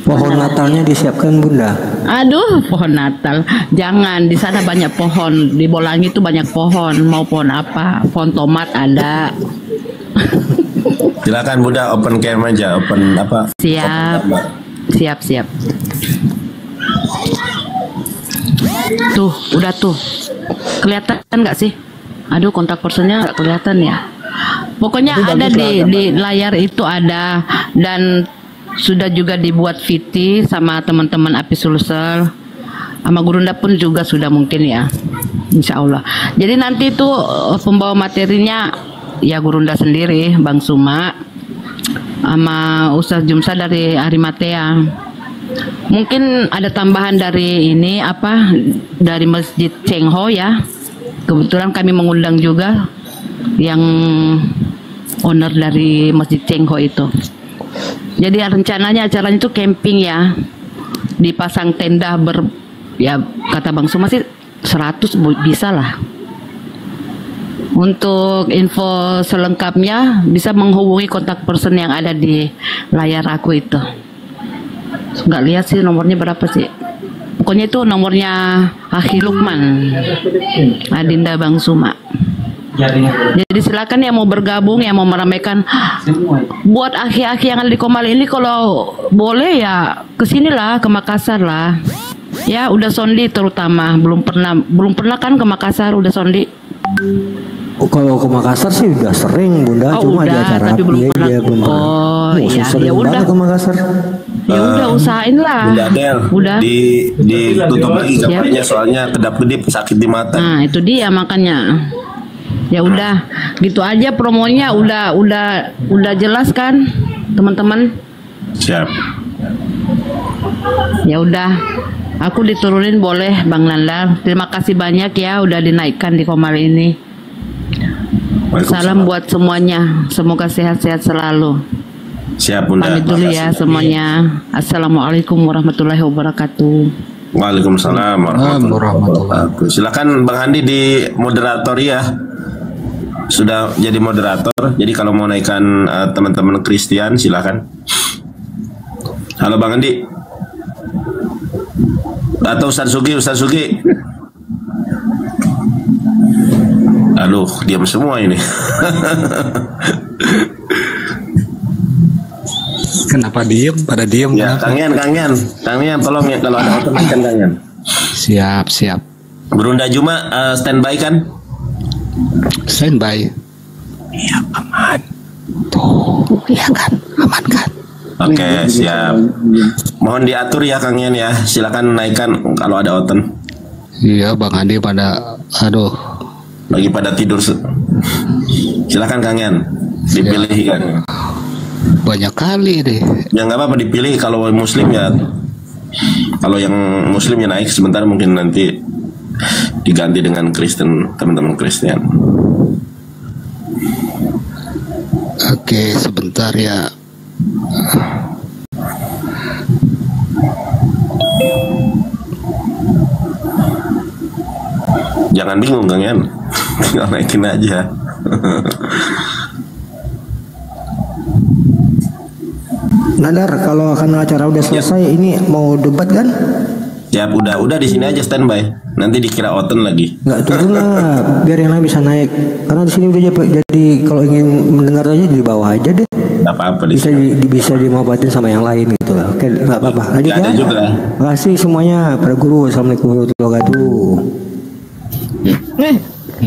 Pohon Natalnya disiapkan Bunda. Aduh, pohon Natal. Jangan, di sana banyak pohon. Di Bolangi itu banyak pohon. Mau pohon apa? Pohon tomat ada. Silakan Bunda, open cam aja, open apa? Siap. Siap. Tuh, udah tuh. Kelihatan nggak sih? Aduh, kontak personnya nggak kelihatan ya. Pokoknya Itu ada bagus lah, di layar itu ada, dan sudah juga dibuat VT sama teman-teman Api Sulsel, sama Gurunda pun juga sudah mungkin ya, Insya Allah. Jadi nanti itu pembawa materinya ya Gurunda sendiri, Bang Suma, sama Ustaz Jumsa dari Arimatea. Mungkin ada tambahan dari ini apa, dari Masjid Cengho ya. Kebetulan kami mengundang juga yang owner dari Masjid Cengho itu. Jadi rencananya acaranya itu camping ya, dipasang tenda ya kata Bang Suma sih 100 bisa lah. Untuk info selengkapnya bisa menghubungi kontak person yang ada di layar aku itu. Nggak lihat sih nomornya berapa sih. Pokoknya itu nomornya Akhi Lukman, Adinda Bang Suma. Jadi silakan yang mau bergabung, yang mau meramaikan, buat akhi-akhi yang ada di Komal ini, kalau boleh ya kesinilah, ke Makassar lah. Ya udah sondi terutama, belum pernah kan ke Makassar, udah sondi. Kalau ke Makassar sih udah sering Bunda, cuma di acara tapi belum pernah. belum pernah. Oh iya, ya udah ke Makassar. Ya udah usahain lah. Bunda Adel, udah ditutup lagi kamarnya, soalnya kedap-kedip sakit di mata. Nah itu dia makanya. Ya udah, gitu aja promonya, udah jelas kan teman-teman. Siap. Ya udah, aku diturunin boleh Bang Landar. Terima kasih banyak ya udah dinaikkan di Komal ini. Salam buat semuanya, semoga sehat-sehat selalu. Siap Bunda. Pamit dulu ya semuanya. Assalamualaikum warahmatullahi wabarakatuh. Waalaikumsalam warahmatullahi wabarakatuh. Silakan Bang Andi di moderator ya. Sudah jadi moderator. Jadi kalau mau naikkan teman-teman Kristen silakan. Halo Bang Andi. Atau Ustaz Sugi. Aduh, diam semua ini. Kenapa diem? Pada diem. Ya, Kang Yan, tolong ya kalau ada otot kan Kang Yan. Siap. Gurunda Juma standby kan? Standby. Iya, aman. Tuh, iya kan, aman kan. Oke, siap. Mohon diatur ya Kang Yan ya. Silakan naikkan kalau ada oten. Iya, Bang Andi pada lagi pada tidur. Silakan Kang Yan. Dipilih kan. Banyak kali deh. Ya nggak apa-apa dipilih, kalau muslim ya. Kalau yang muslim ya naik sebentar, mungkin nanti diganti dengan Kristen, teman-teman Kristen. Oke, sebentar ya. Jangan bingung Kang Yan. Tinggal naikin aja. Nadar, kalau akan acara udah selesai ini mau debat kan? Ya udah di sini aja standby. Nanti dikira oten lagi. Nggak turun lah, biar yang lain bisa naik. Karena di sini udah jadi kalau ingin mendengar aja di bawah aja deh. Nggak apa-apa. Bisa dimanfaatin sama yang lain gitu lah. Oke, nggak apa-apa. Lanjut ya. Juga. Terima kasih semuanya para guru. Assalamualaikum warahmatullahi wabarakatuh.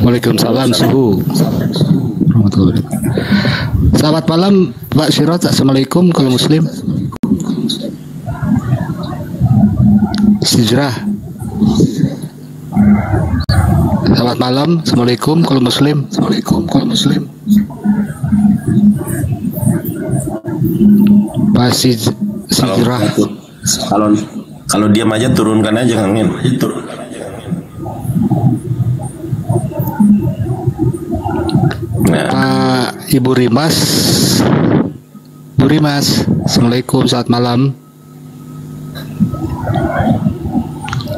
Waalaikumsalam suhu. Selamat malam Pak Sirot. Assalamualaikum kalau muslim. Sijrah. Selamat malam. Assalamualaikum kalau muslim. Assalamualaikum kalau muslim. Masih hijrah. Kalau diam aja turunkan aja angin. Nah. Pak Ibu Rimas, Bu Rimas, Assalamualaikum, selamat malam.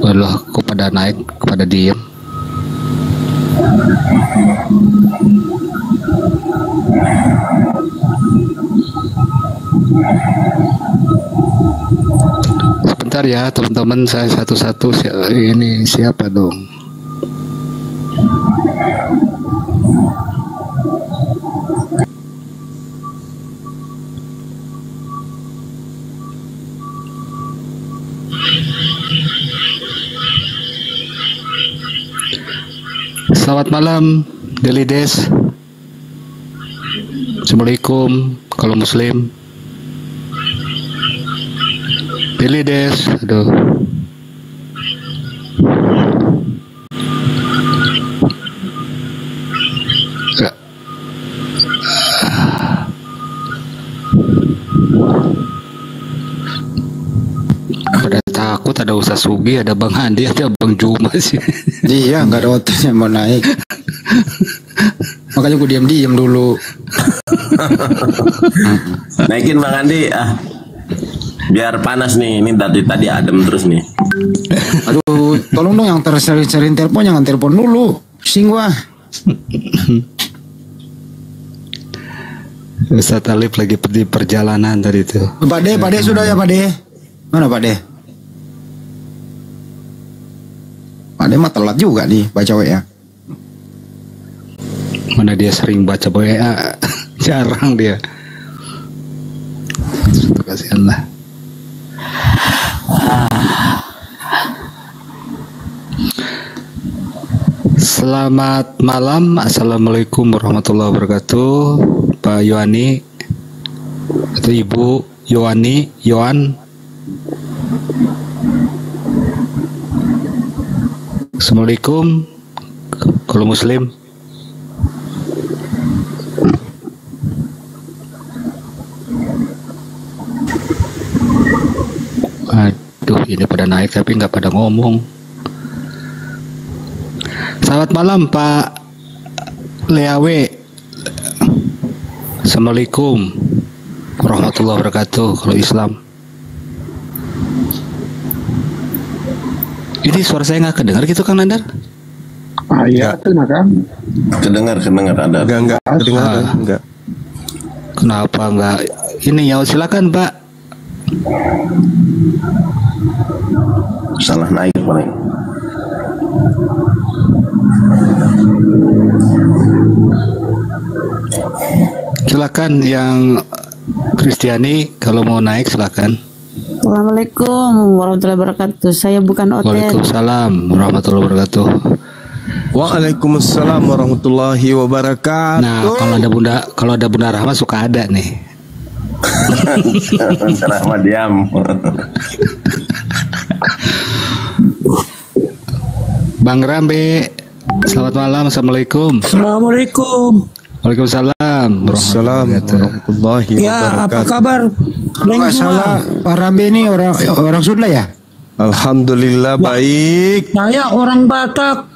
Waduh, kepada naik, kepada diem. Sebentar ya teman-teman, saya satu-satu. Ini siapa dong? Selamat malam, Delides. Assalamualaikum, kalau Muslim. Delides, aduh. Pada takut ada Ustaz Sugi, ada Bang Andi, ada Bang Juma sih. Iya, nggak ada otaknya mau naik. Makanya gue diam-diam dulu. Naikin Bang Andi, biar panas nih. Ini tadi adem terus nih. Aduh, tolong dong yang tersering telepon, jangan telepon dulu. Pusing gua. Ustaz Talib lagi di perjalanan tadi itu. Pak De sudah ya Pak De? Mana Pak De? Pak De mah telat juga nih baca WA. Mana dia sering baca WA, jarang dia. Kasihanlah. Selamat malam, assalamualaikum warahmatullahi wabarakatuh, Pak Yohani atau Ibu Yohan. Assalamualaikum, kalau Muslim. Aduh, ini pada naik tapi nggak pada ngomong. Selamat malam Pak Leawe. Assalamualaikum warahmatullahi wabarakatuh kalau Islam. Ini suara saya nggak kedengar gitu Kang Nandar? Iya, kedengar. Kedengar ada. Enggak kedengar. Enggak. Kenapa enggak? Ini ya silakan Pak. Salah naik paling. Silakan yang Kristiani kalau mau naik silakan. Assalamualaikum warahmatullahi wabarakatuh. Saya bukan Oten. Waalaikumsalam warahmatullahi wabarakatuh. Waalaikumsalam warahmatullahi wabarakatuh. Nah, kalau ada Bunda Rahma suka ada nih. Rahma diam. Bang Rambe, selamat malam. Assalamualaikum. Assalamualaikum. Waalaikumsalam warahmatullahi wabarakatuh. Ya, apa kabar? Nggak salah, Pak Rambe ini orang Sunda ya? Alhamdulillah baik. Saya orang Batak,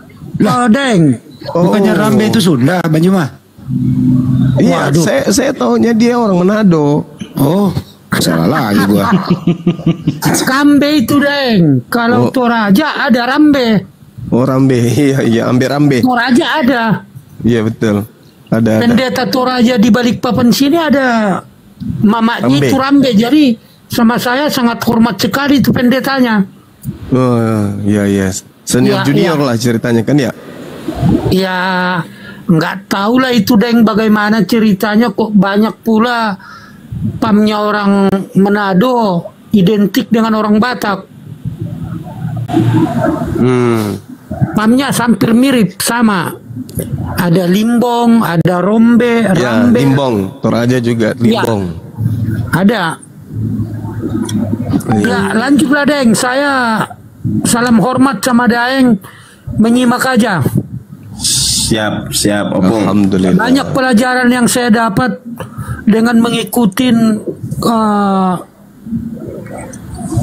Deng. Bukannya Rambe itu Sunda, Banjuma? Iya, saya tahunya dia orang Manado. Oh, salah lagi gua. Kambe itu Deng. Kalau Toraja ada Rambe. Oh Rambe, iya Rambe. Toraja ada. Iya betul. Ada. Pendeta Toraja di Balikpapan sini ada mamanya itu Rambe. Jadi sama saya sangat hormat sekali itu pendetanya. Oh iya. Senior junior lah ceritanya kan ya? Ya nggak tahu lah itu Deng bagaimana ceritanya kok banyak pula pamnya orang Manado identik dengan orang Batak. Pamnya hampir mirip sama. Ada Limbong, ada Rambe. Limbong, Toraja juga Limbong. Ya, ada. Ya lanjutlah Deng. Saya salam hormat sama Daeng, menyimak aja. Siap Opung. Alhamdulillah. Banyak pelajaran yang saya dapat dengan mengikuti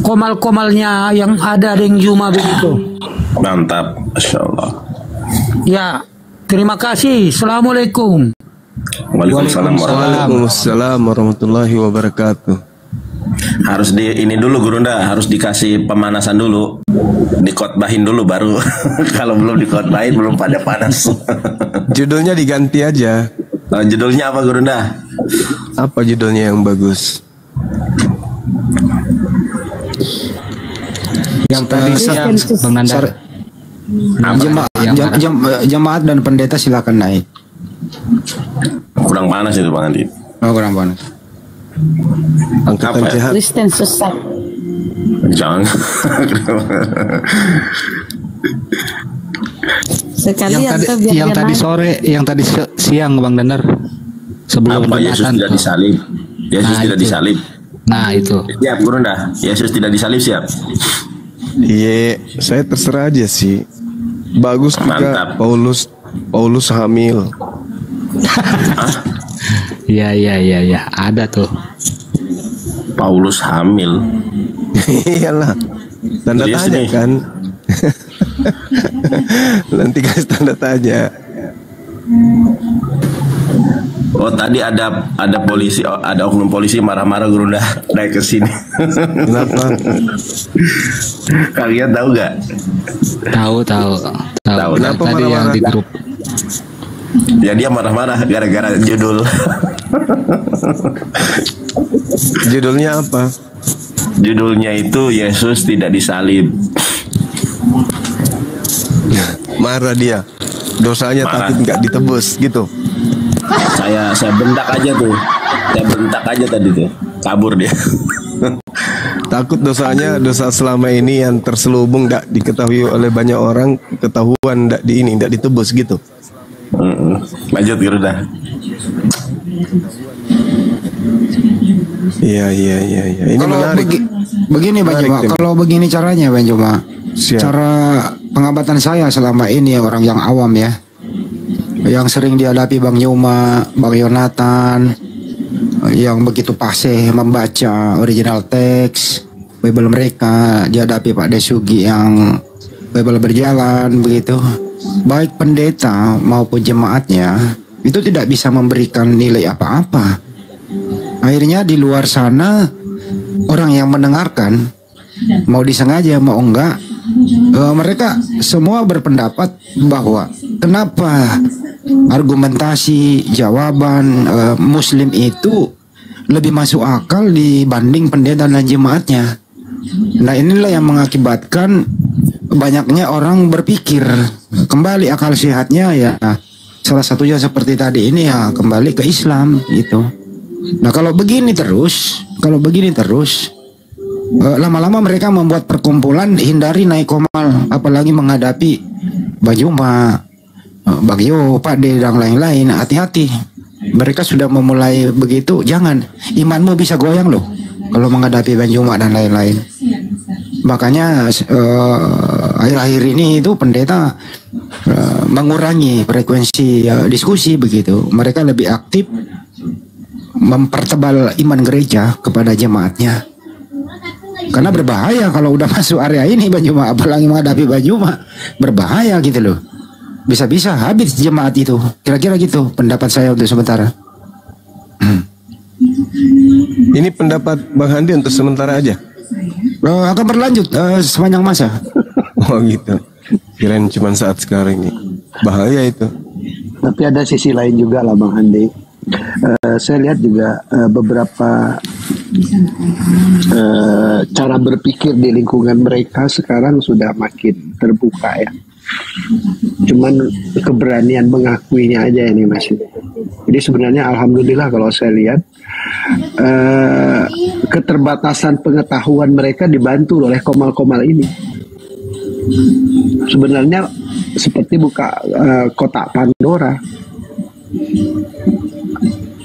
komal-komalnya yang ada di Juma begitu. Mantap, Masya Allah. Ya, terima kasih. Assalamualaikum. Waalaikumsalam warahmatullahi wabarakatuh. Harus ini dulu Gurunda, harus dikasih pemanasan dulu, dikotbahin dulu baru. Kalau belum dikotbahin belum pada panas. Judulnya diganti aja. Judulnya apa Gurunda? Apa judulnya yang bagus? Yang tadi Bang Nanda. Jemaat dan pendeta silakan naik. Kurang panas itu Bang Andi. Oh, kurang panas. Angkatan jahat. Kristen sesat. Jangan. Yang tadi sore, yang tadi siang Bang Danar. Sebelum apa Yesus tidak disalib? Yesus tidak disalib. Nah itu. Siap Gurunda. Yesus tidak disalib siap. Iya, saya terserah aja sih. Bagus juga. Paulus hamil. Iya, ada tuh. Paulus hamil. Iyalah. Tanda tanya kan. Nanti kasih tanda tanya. Oh tadi ada polisi, ada oknum polisi marah-marah Gurunda naik ke sini. Kenapa? Kalian tahu nggak? Tahu. Kenapa tadi marah-marah? yang di grup. Ya dia marah-marah gara-gara judul. Judulnya apa? Judulnya itu Yesus tidak disalib. Marah dia. Dosanya takut nggak ditebus gitu. Saya bentak aja tuh. Saya bentak aja tadi tuh. Kabur dia. Takut dosa selama ini yang terselubung tidak diketahui oleh banyak orang, ketahuan tidak ditebus gitu. Lanjut Gurunda. Iya. Ini kalau menarik. Begini Bang Juma, kalau begini caranya Bang Juma. Cara pengabatan saya selama ini orang yang awam ya, yang sering dihadapi Bang Juma, Bang Yonatan, yang begitu fasih membaca original teks Bible mereka, dihadapi Pak Desugi yang Bible berjalan begitu. Baik pendeta maupun jemaatnya itu tidak bisa memberikan nilai apa-apa. Akhirnya di luar sana orang yang mendengarkan mau disengaja mau enggak, mereka semua berpendapat bahwa kenapa argumentasi jawaban Muslim itu lebih masuk akal dibanding pendeta dan jemaatnya. Nah inilah yang mengakibatkan banyaknya orang berpikir kembali akal sehatnya ya salah satunya seperti tadi ini ya kembali ke Islam gitu. Nah kalau begini terus lama-lama mereka membuat perkumpulan hindari naik komal, apalagi menghadapi Bang Juma, Bang Yo, Pak D dan lain-lain. Hati-hati, mereka sudah memulai begitu. Jangan, imanmu bisa goyang loh kalau menghadapi Bang Juma dan lain-lain. Makanya akhir-akhir ini itu pendeta mengurangi frekuensi diskusi begitu. Mereka lebih aktif mempertebal iman gereja kepada jemaatnya. Karena berbahaya kalau udah masuk area ini Bang Juma, apalagi menghadapi Bang Juma, berbahaya gitu loh. Bisa-bisa habis jemaat itu. Kira-kira gitu pendapat saya untuk sementara. Ini pendapat Bang Handi untuk sementara aja. Akan berlanjut sepanjang masa. Oh gitu. Kirain cuma saat sekarang ini. Bahaya itu. Tapi ada sisi lain juga lah Bang Handi. Saya lihat juga beberapa cara berpikir di lingkungan mereka sekarang sudah makin terbuka ya. Cuman keberanian mengakuinya aja ini masih. Jadi sebenarnya alhamdulillah kalau saya lihat keterbatasan pengetahuan mereka dibantu oleh komal-komal ini. Sebenarnya seperti buka kotak Pandora.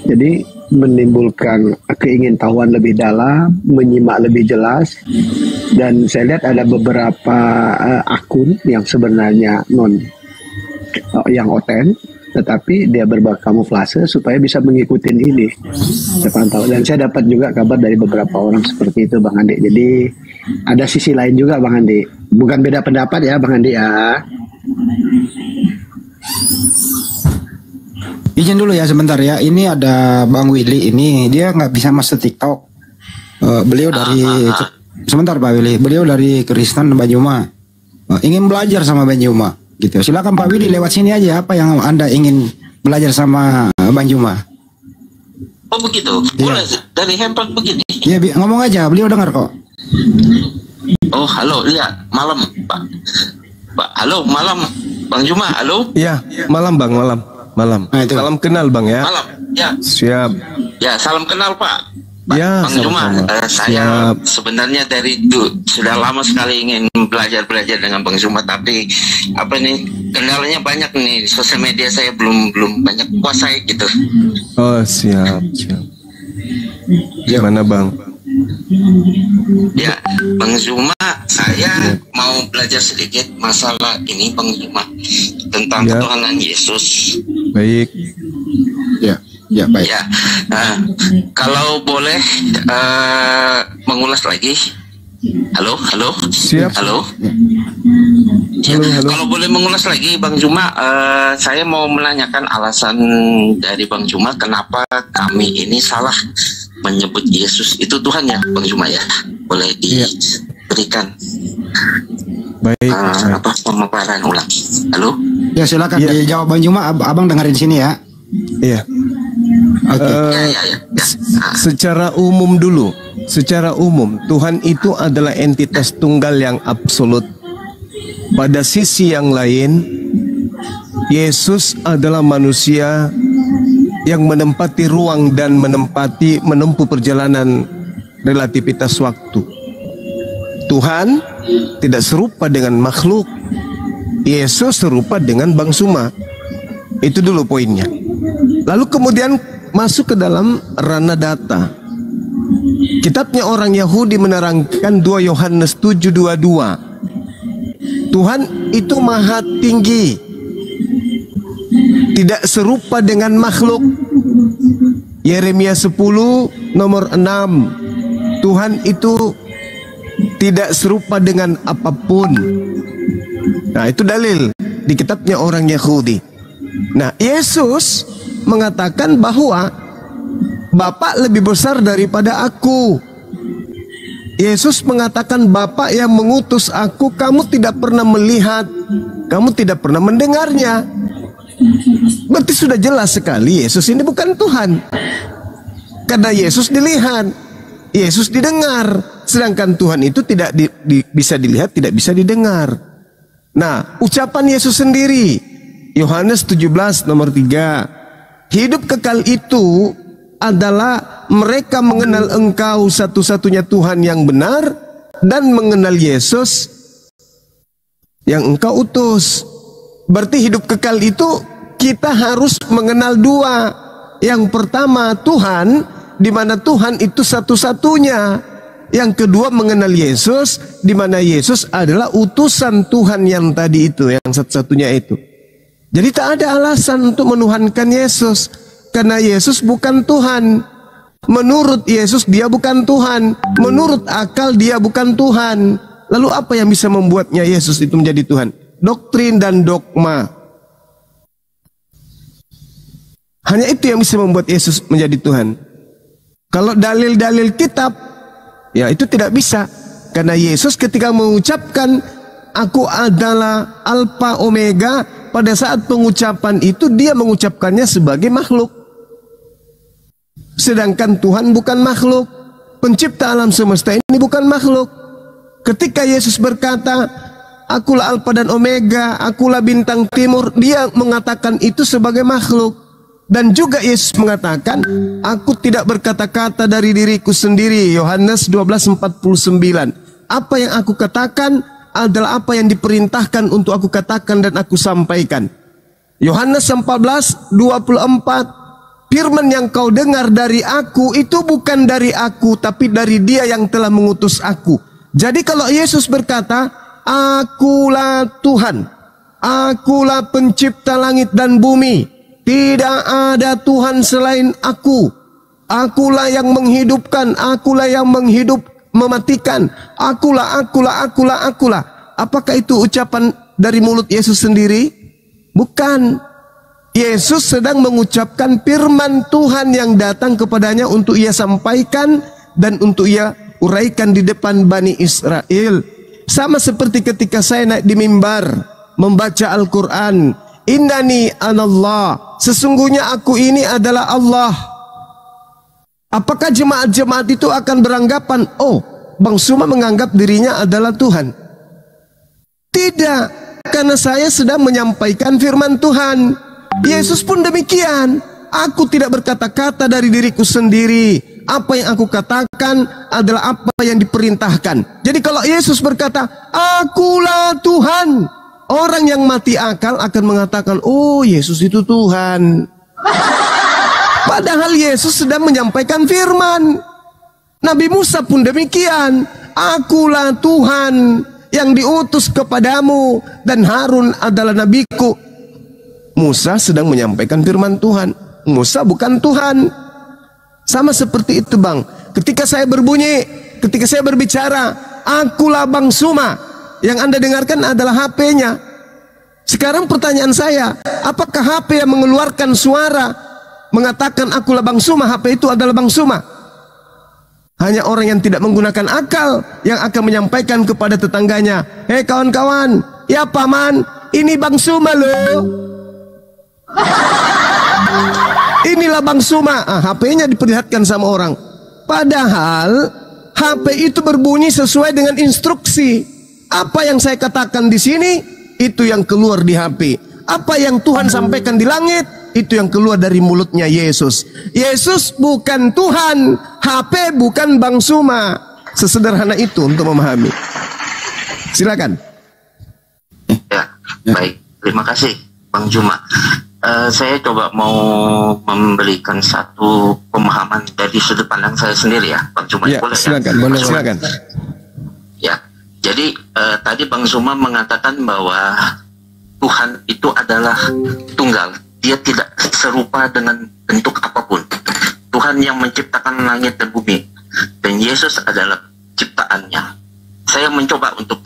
Jadi menimbulkan keingintahuan lebih dalam, menyimak lebih jelas, dan saya lihat ada beberapa akun yang sebenarnya yang oten, tetapi dia berkamuflase supaya bisa mengikuti ini. Saya pantau dan saya dapat juga kabar dari beberapa orang seperti itu, Bang Andi. Jadi ada sisi lain juga, Bang Andi. Bukan beda pendapat ya, Bang Andi ya. Izin dulu ya sebentar ya. Ini ada Bang Willy, ini dia nggak bisa masuk TikTok. Beliau dari sebentar Pak Willy. Beliau dari Kristen Banyuma. Ingin belajar sama Banyuma gitu. Silakan Pak Willy lewat sini aja. Apa yang Anda ingin belajar sama Banyuma? Oh begitu. Boleh dari handphone begini. Iya, ngomong aja. Beliau dengar kok. Oh halo, iya malam Pak. Halo malam Bang Juma. Halo. Iya malam Bang, malam. Salam kenal Bang ya. Malam. Ya. Siap. Ya, salam kenal Pak. Ya, Bang Juma, saya sebenarnya dari sudah lama sekali ingin belajar dengan Bang Juma, tapi apa nih kendalanya banyak nih, sosial media saya belum banyak kuasai gitu. Oh siap. Gimana Bang? Ya, Bang Zuma, saya mau belajar sedikit masalah ini Bang Zuma tentang ketuhanan Yesus. Baik. Ya baik. Ya, kalau boleh mengulas lagi. Halo. Siap. Halo. Kalau boleh mengulas lagi Bang Juma, saya mau menanyakan alasan dari Bang Juma kenapa kami ini salah menyebut Yesus itu Tuhan ya Bang Juma ya. Boleh diberikan pemaparan ulang. Halo. Ya silakan dijawab Bang Juma. Abang dengerin sini ya. Iya. Secara umum dulu, Tuhan itu adalah entitas tunggal yang absolut. Pada sisi yang lain, Yesus adalah manusia yang menempati ruang dan menempuh perjalanan relativitas waktu. Tuhan tidak serupa dengan makhluk. Yesus serupa dengan Bang Suma. Itu dulu poinnya. Lalu kemudian masuk ke dalam ranah data. Kitabnya orang Yahudi menerangkan 2 Yohanes 7:22. Tuhan itu maha tinggi, tidak serupa dengan makhluk. Yeremia 10 nomor 6. Tuhan itu tidak serupa dengan apapun. Nah itu dalil di kitabnya orang Yahudi. Nah Yesus mengatakan bahwa Bapa lebih besar daripada aku. Yesus mengatakan Bapa yang mengutus aku kamu tidak pernah melihat, kamu tidak pernah mendengarnya. Berarti sudah jelas sekali Yesus ini bukan Tuhan. Karena Yesus dilihat, Yesus didengar, sedangkan Tuhan itu tidak bisa dilihat, tidak bisa didengar. Nah, ucapan Yesus sendiri, Yohanes 17 nomor 3. Hidup kekal itu adalah mereka mengenal Engkau satu-satunya Tuhan yang benar dan mengenal Yesus yang Engkau utus. Berarti hidup kekal itu kita harus mengenal 2. Yang pertama Tuhan, di mana Tuhan itu satu-satunya. Yang kedua mengenal Yesus, di mana Yesus adalah utusan Tuhan yang tadi itu, yang satu-satunya itu. Jadi tak ada alasan untuk menuhankan Yesus, karena Yesus bukan Tuhan. Menurut Yesus dia bukan Tuhan, menurut akal dia bukan Tuhan. Lalu apa yang bisa membuatnya Yesus itu menjadi Tuhan? Doktrin dan dogma. Hanya itu yang bisa membuat Yesus menjadi Tuhan. Kalau dalil-dalil kitab, ya itu tidak bisa. Karena Yesus ketika mengucapkan aku adalah Alfa Omega, pada saat pengucapan itu dia mengucapkannya sebagai makhluk. Sedangkan Tuhan bukan makhluk. Pencipta alam semesta ini bukan makhluk. Ketika Yesus berkata, akulah Alfa dan Omega, akulah bintang timur, dia mengatakan itu sebagai makhluk. Dan juga Yesus mengatakan, aku tidak berkata-kata dari diriku sendiri. Yohanes 12:49. Apa yang aku katakan adalah apa yang diperintahkan untuk aku katakan dan aku sampaikan. Yohanes 14:24. Firman yang kau dengar dari aku itu bukan dari aku, tapi dari dia yang telah mengutus aku. Jadi kalau Yesus berkata, akulah Tuhan, akulah pencipta langit dan bumi, Tidak ada Tuhan selain aku. Akulah yang menghidupkan, akulah yang mematikan. Akulah. Apakah itu ucapan dari mulut Yesus sendiri? Bukan. Yesus sedang mengucapkan firman Tuhan yang datang kepadanya untuk ia sampaikan dan untuk ia uraikan di depan Bani Israel. Sama seperti ketika saya naik di mimbar membaca Al-Quran. Innani anallah, sesungguhnya aku ini adalah Allah. Apakah jemaat-jemaat itu akan beranggapan, oh, Bang Suma menganggap dirinya adalah Tuhan? Tidak, karena saya sedang menyampaikan firman Tuhan. Yesus pun demikian. Aku tidak berkata-kata dari diriku sendiri. Apa yang aku katakan adalah apa yang diperintahkan. Jadi kalau Yesus berkata, akulah Tuhan, orang yang mati akal akan mengatakan, oh, Yesus itu Tuhan. Padahal Yesus sedang menyampaikan firman. Nabi Musa pun demikian. Akulah Tuhan yang diutus kepadamu dan Harun adalah nabiku. Musa sedang menyampaikan firman Tuhan. Musa bukan Tuhan. Sama seperti itu, Bang. Ketika saya berbunyi, ketika saya berbicara, akulah Bang Suma. Yang Anda dengarkan adalah HP-nya. Sekarang pertanyaan saya, apakah HP yang mengeluarkan suara mengatakan akulah Bang Suma, HP itu adalah Bang Suma? Hanya orang yang tidak menggunakan akal yang akan menyampaikan kepada tetangganya, hei kawan-kawan, ya paman, ini Bang Suma loh. Inilah Bang Suma. HP-nya diperlihatkan sama orang. Padahal HP itu berbunyi sesuai dengan instruksi. Apa yang saya katakan di sini, itu yang keluar di HP. Apa yang Tuhan sampaikan di langit, itu yang keluar dari mulutnya Yesus. Yesus bukan Tuhan, HP bukan Bang Suma. Sesederhana itu untuk memahami. Silakan. Ya, baik. Terima kasih, Bang Juma. Saya coba mau memberikan satu pemahaman dari sudut pandang saya sendiri ya, Bang Juma. Ya, boleh silakan, ya? boleh, silakan. Ya, jadi tadi Bang Zuma mengatakan bahwa Tuhan itu adalah tunggal. Dia tidak serupa dengan bentuk apapun. Tuhan yang menciptakan langit dan bumi, dan Yesus adalah ciptaannya. Saya mencoba untuk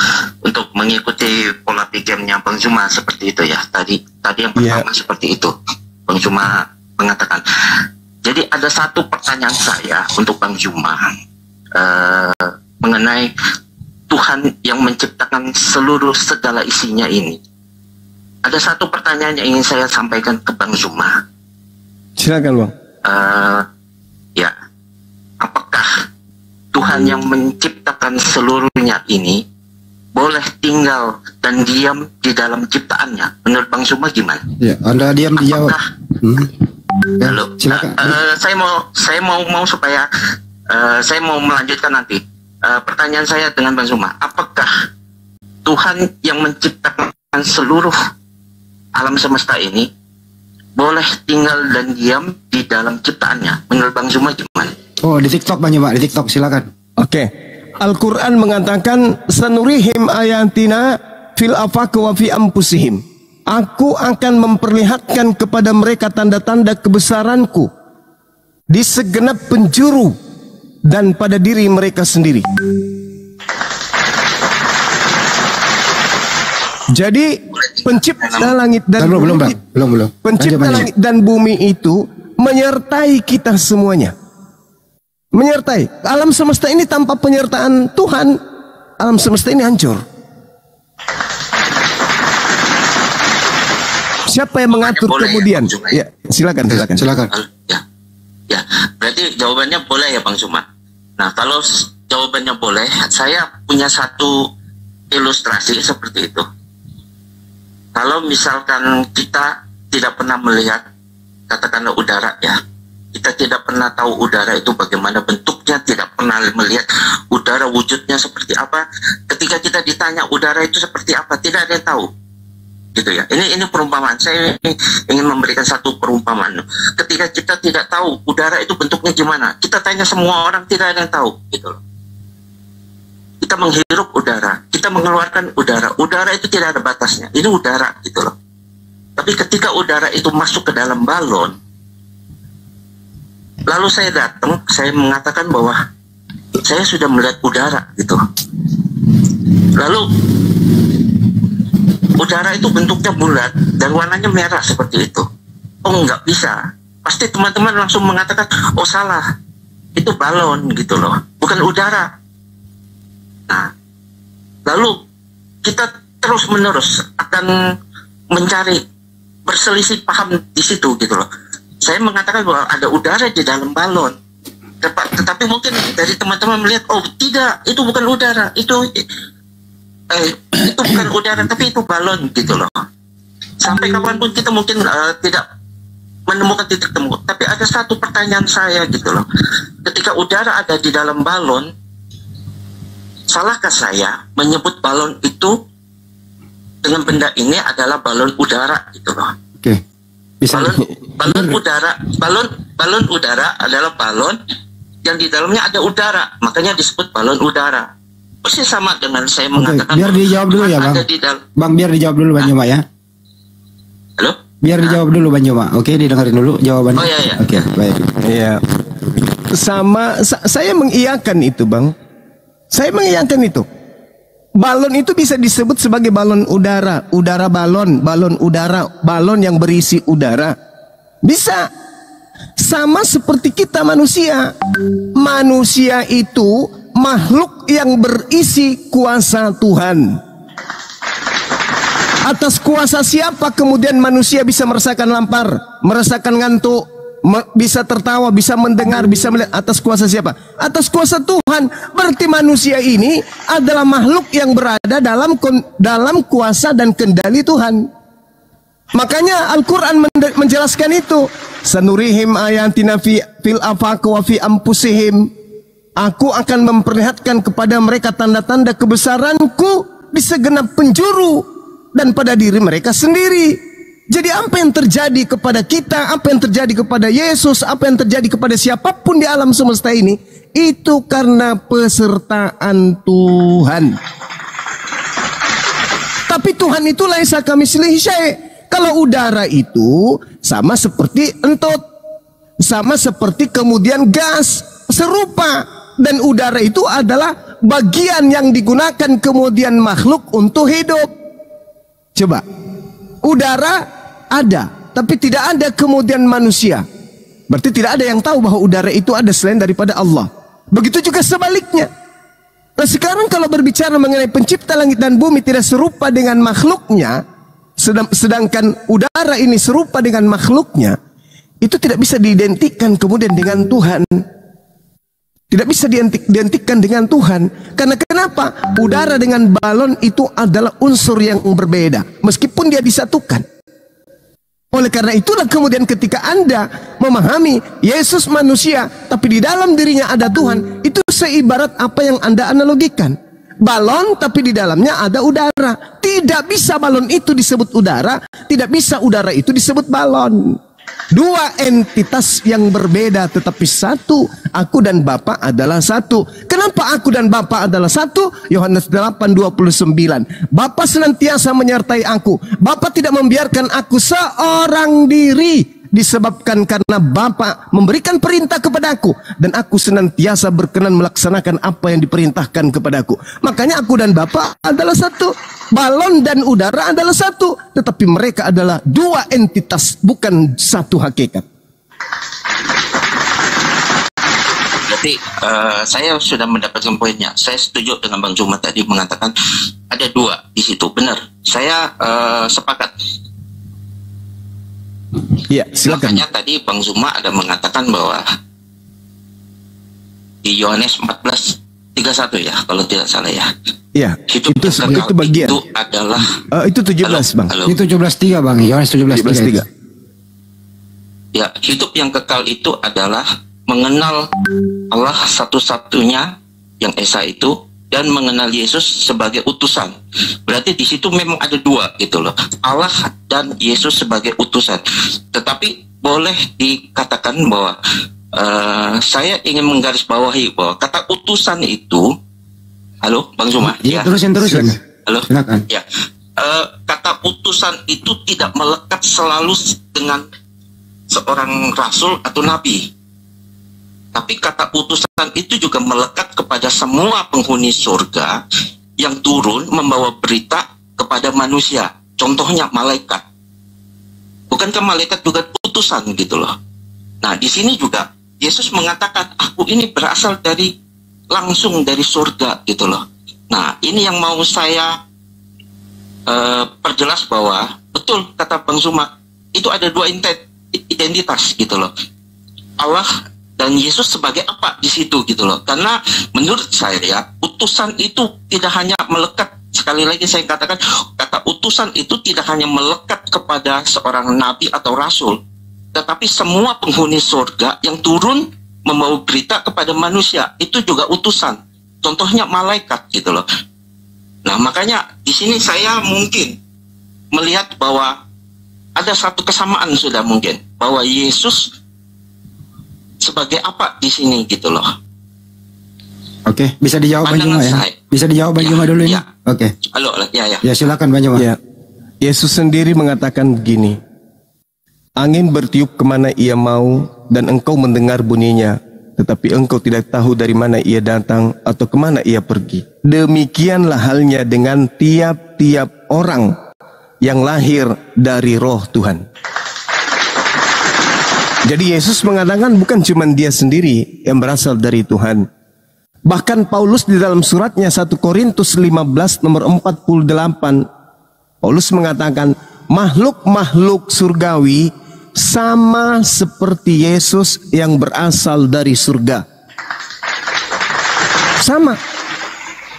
mengikuti pola pikirnya Bang Zuma seperti itu ya. Tadi yang pertama seperti itu Bang Zuma mengatakan. Jadi ada satu pertanyaan saya untuk Bang Zuma mengenai Tuhan yang menciptakan seluruh segala isinya ini. Ada satu pertanyaan yang ingin saya sampaikan ke Bang Zuma. Silakan, Bang. Ya, apakah Tuhan yang menciptakan seluruhnya ini boleh tinggal dan diam di dalam ciptaannya? Menurut Bang Zuma gimana? Ya, Anda diam dijawab. Halo, saya mau supaya saya mau melanjutkan nanti. Pertanyaan saya dengan Bang Zuma, apakah Tuhan yang menciptakan seluruh alam semesta ini boleh tinggal dan diam di dalam ciptaannya? Menurut Bang Zuma gimana? Oh, di TikTok banyak, Pak, di TikTok, silakan. Oke. Al-Quran mengatakan, sanurihim ayatina fil afaq wa fi anfusihim. Aku akan memperlihatkan kepada mereka tanda-tanda kebesaranku di segenap penjuru dan pada diri mereka sendiri. Jadi pencipta langit dan bumi, pencipta langit dan bumi itu menyertai kita semuanya. Menyertai. Alam semesta ini tanpa penyertaan Tuhan, alam semesta ini hancur. Siapa yang mengatur kemudian? Ya, silakan. Ya, berarti jawabannya boleh ya Bang Zuma. Nah, kalau jawabannya boleh, saya punya satu ilustrasi seperti itu. Kalau misalkan kita tidak pernah melihat, katakanlah udara ya, kita tidak pernah tahu udara itu bagaimana bentuknya, tidak pernah melihat udara wujudnya seperti apa. Ketika kita ditanya udara itu seperti apa, tidak ada yang tahu. Gitu ya. Ini perumpamaan. Saya ingin memberikan satu perumpamaan. Ketika kita tidak tahu udara itu bentuknya gimana, kita tanya semua orang, tidak ada yang tahu, gitu loh. Kita menghirup udara, kita mengeluarkan udara. Udara itu tidak ada batasnya. Ini udara, gitu loh. Tapi Tapi ketika udara itu masuk ke dalam balon, lalu saya datang, saya mengatakan bahwa saya sudah melihat udara gitu. Lalu udara itu bentuknya bulat dan warnanya merah seperti itu. Oh, nggak bisa. Pasti teman-teman langsung mengatakan, oh salah, itu balon gitu loh, bukan udara. Nah, lalu kita terus-menerus akan mencari, berselisih paham di situ gitu loh. Saya mengatakan bahwa ada udara di dalam balon, tetapi mungkin dari teman-teman melihat, oh tidak, itu bukan udara, itu bukan udara, tapi itu balon gitu loh. Sampai kapanpun kita mungkin tidak menemukan titik temu. Tapi ada satu pertanyaan saya gitu loh. Ketika udara ada di dalam balon, salahkah saya menyebut balon itu dengan benda ini adalah balon udara gitu loh? Oke. Bisa. Balon udara adalah balon yang di dalamnya ada udara, makanya disebut balon udara. Persis sama dengan saya mengatakan. Biar dijawab dulu ya, Bang. Bang, biar dijawab dulu Bang Juma ya. Halo? Biar dijawab dulu Bang Juma. Oke, didengarin dulu jawabannya. Oh iya. Oke, baik. Iya. Saya mengiyakan itu, Bang. Saya mengiyakan itu. Balon itu bisa disebut sebagai balon udara, udara balon, balon udara, balon yang berisi udara. Bisa. Sama seperti kita manusia. Manusia itu makhluk yang berisi kuasa Tuhan. Atas kuasa siapa kemudian manusia bisa merasakan lapar, merasakan ngantuk, bisa tertawa, bisa mendengar, bisa melihat? Atas kuasa siapa? Atas kuasa Tuhan. Berarti manusia ini adalah makhluk yang berada dalam kuasa dan kendali Tuhan. Makanya Al-Quran menjelaskan itu. Sanurihim ayatina fil afaq wa fi anfusihim. Aku akan memperlihatkan kepada mereka tanda-tanda kebesaranku di segenap penjuru dan pada diri mereka sendiri. Jadi apa yang terjadi kepada kita, apa yang terjadi kepada Yesus, apa yang terjadi kepada siapapun di alam semesta ini, itu karena pesertaan Tuhan. Tapi Tuhan itu laisa kamitslihi syai'. Kalau udara itu sama seperti entut, sama seperti kemudian gas, serupa. Dan udara itu adalah bagian yang digunakan kemudian makhluk untuk hidup. Coba, udara ada, tapi tidak ada kemudian manusia. Berarti tidak ada yang tahu bahwa udara itu ada selain daripada Allah. Begitu juga sebaliknya. Nah sekarang kalau berbicara mengenai pencipta langit dan bumi tidak serupa dengan makhluknya, sedangkan udara ini serupa dengan makhluknya, itu tidak bisa diidentikan kemudian dengan Tuhan. Tidak bisa diidentikan dengan Tuhan. Karena kenapa? Udara dengan balon itu adalah unsur yang berbeda, meskipun dia disatukan. Oleh karena itulah kemudian ketika Anda memahami Yesus manusia, tapi di dalam dirinya ada Tuhan, itu seibarat apa yang Anda analogikan. Balon tapi di dalamnya ada udara. Tidak bisa balon itu disebut udara, tidak bisa udara itu disebut balon. Dua entitas yang berbeda tetapi satu. Aku dan Bapa adalah satu. Kenapa aku dan Bapa adalah satu? Yohanes 8:29. Bapa senantiasa menyertai aku. Bapa tidak membiarkan aku seorang diri, disebabkan karena Bapa memberikan perintah kepadaku dan aku senantiasa berkenan melaksanakan apa yang diperintahkan kepadaku. Makanya aku dan Bapa adalah satu. Balon dan udara adalah satu, tetapi mereka adalah dua entitas, bukan satu hakikat. Berarti saya sudah mendapatkan poinnya. Saya setuju dengan Bang Juma tadi mengatakan ada dua di situ. Benar, saya sepakat. Ya, silakan. Makanya tadi Bang Zuma ada mengatakan bahwa di Yohanes 14:31 ya, kalau tidak salah ya. Iya, itu bagian. Itu adalah itu 17, Bang. Itu 17:3, Bang. Yohanes 17:3. Ya, hidup yang kekal itu adalah mengenal Allah satu-satunya yang esa itu dan mengenal Yesus sebagai utusan. Berarti di situ memang ada dua gitu loh. Allah dan Yesus sebagai utusan. Tetapi boleh dikatakan bahwa saya ingin menggarisbawahi bahwa kata utusan itu, halo Bang Zuma, ya, terusin. Halo, silakan. Ya, kata kata utusan itu tidak melekat selalu dengan seorang rasul atau nabi. Tapi kata utusan itu juga melekat kepada semua penghuni surga yang turun membawa berita kepada manusia. Contohnya malaikat. Bukankah malaikat juga utusan gitu loh. Nah, di sini juga Yesus mengatakan, aku ini berasal langsung dari surga gitu loh. Nah, ini yang mau saya perjelas bahwa betul kata Bang Zuma, itu ada dua identitas gitu loh. Allah dan Yesus sebagai apa di situ gitu loh. Karena menurut saya utusan itu tidak hanya melekat, sekali lagi saya katakan, kata utusan itu tidak hanya melekat kepada seorang nabi atau rasul, tetapi semua penghuni surga yang turun membawa berita kepada manusia, itu juga utusan. Contohnya malaikat gitu loh. Nah, makanya di sini saya mungkin melihat bahwa ada satu kesamaan sudah mungkin, bahwa Yesus sebagai apa di sini gitu loh. Oke, bisa dijawab Bang Juma ya? Bisa dijawab Bang Juma dulu ini? Oke. Halo, ya. Ya, silakan Bang Juma. Ya. Yesus sendiri mengatakan begini, angin bertiup kemana ia mau dan engkau mendengar bunyinya, tetapi engkau tidak tahu dari mana ia datang atau kemana ia pergi. Demikianlah halnya dengan tiap-tiap orang yang lahir dari roh Tuhan. Jadi Yesus mengatakan bukan cuma dia sendiri yang berasal dari Tuhan. Bahkan Paulus di dalam suratnya 1 Korintus 15 nomor 48, Paulus mengatakan makhluk-makhluk surgawi sama seperti Yesus yang berasal dari surga. Sama.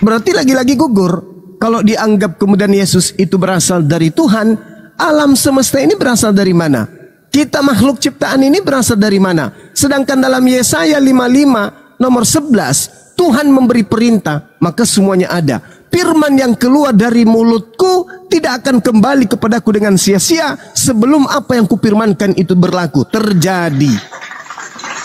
Berarti lagi-lagi gugur. Kalau dianggap kemudian Yesus itu berasal dari Tuhan, alam semesta ini berasal dari mana? Kita makhluk ciptaan ini berasal dari mana? Sedangkan dalam Yesaya 55 nomor 11, Tuhan memberi perintah, maka semuanya ada. Firman yang keluar dari mulutku tidak akan kembali kepadaku dengan sia-sia sebelum apa yang kupirmankan itu berlaku, terjadi.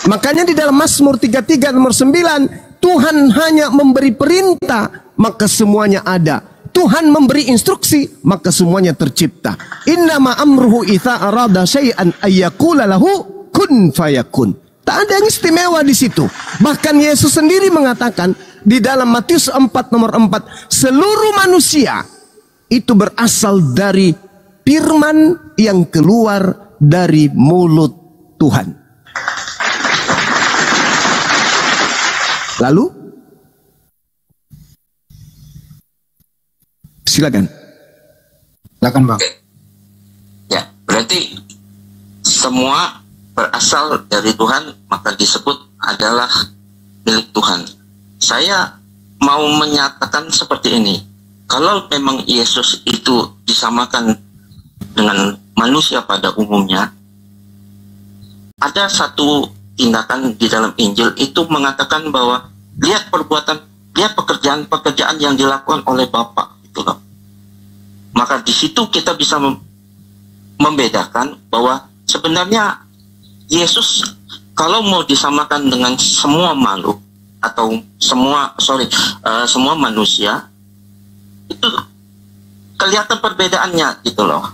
Makanya di dalam Mazmur 33 nomor 9, Tuhan hanya memberi perintah, maka semuanya ada. Tuhan memberi instruksi, maka semuanya tercipta. Innama amruhu idza arada syai'an ayyaqula lahu kun fayakun. Tak ada yang istimewa di situ. Bahkan Yesus sendiri mengatakan di dalam Matius 4 nomor 4, seluruh manusia itu berasal dari firman yang keluar dari mulut Tuhan. Lalu silakan. Silakan Bang. Ya, berarti semua berasal dari Tuhan, maka disebut adalah milik Tuhan. Saya mau menyatakan seperti ini. Kalau memang Yesus itu disamakan dengan manusia pada umumnya, ada satu tindakan di dalam Injil itu mengatakan bahwa lihat pekerjaan-pekerjaan yang dilakukan oleh Bapa gitu loh. Maka di situ kita bisa membedakan bahwa sebenarnya Yesus kalau mau disamakan dengan semua makhluk atau semua manusia, itu kelihatan perbedaannya gitu loh.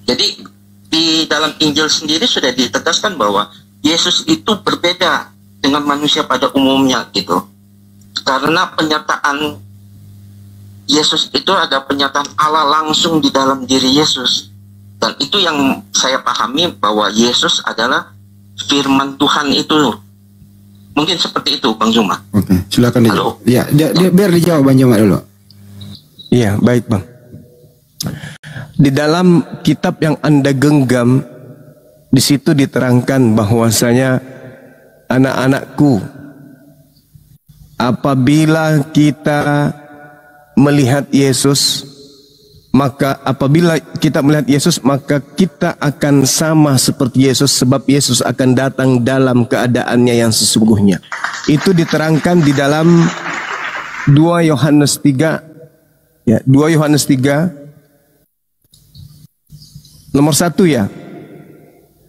Jadi di dalam Injil sendiri sudah ditegaskan bahwa Yesus itu berbeda dengan manusia pada umumnya gitu. Karena penyertaan Yesus itu ada penyertaan Allah langsung di dalam diri Yesus. Dan itu yang saya pahami bahwa Yesus adalah firman Tuhan itu. Mungkin seperti itu Bang Zuma. Oke, silakan dijawab. Ya, biar dijawab Bang Zuma dulu. Iya, baik Bang. Di dalam kitab yang Anda genggam, di situ diterangkan bahwasanya anak-anakku, apabila kita melihat Yesus, maka apabila kita melihat Yesus, maka kita akan sama seperti Yesus, sebab Yesus akan datang dalam keadaannya yang sesungguhnya. Itu diterangkan di dalam 2 Yohanes 3, ya, 2 Yohanes 3 nomor 1 ya.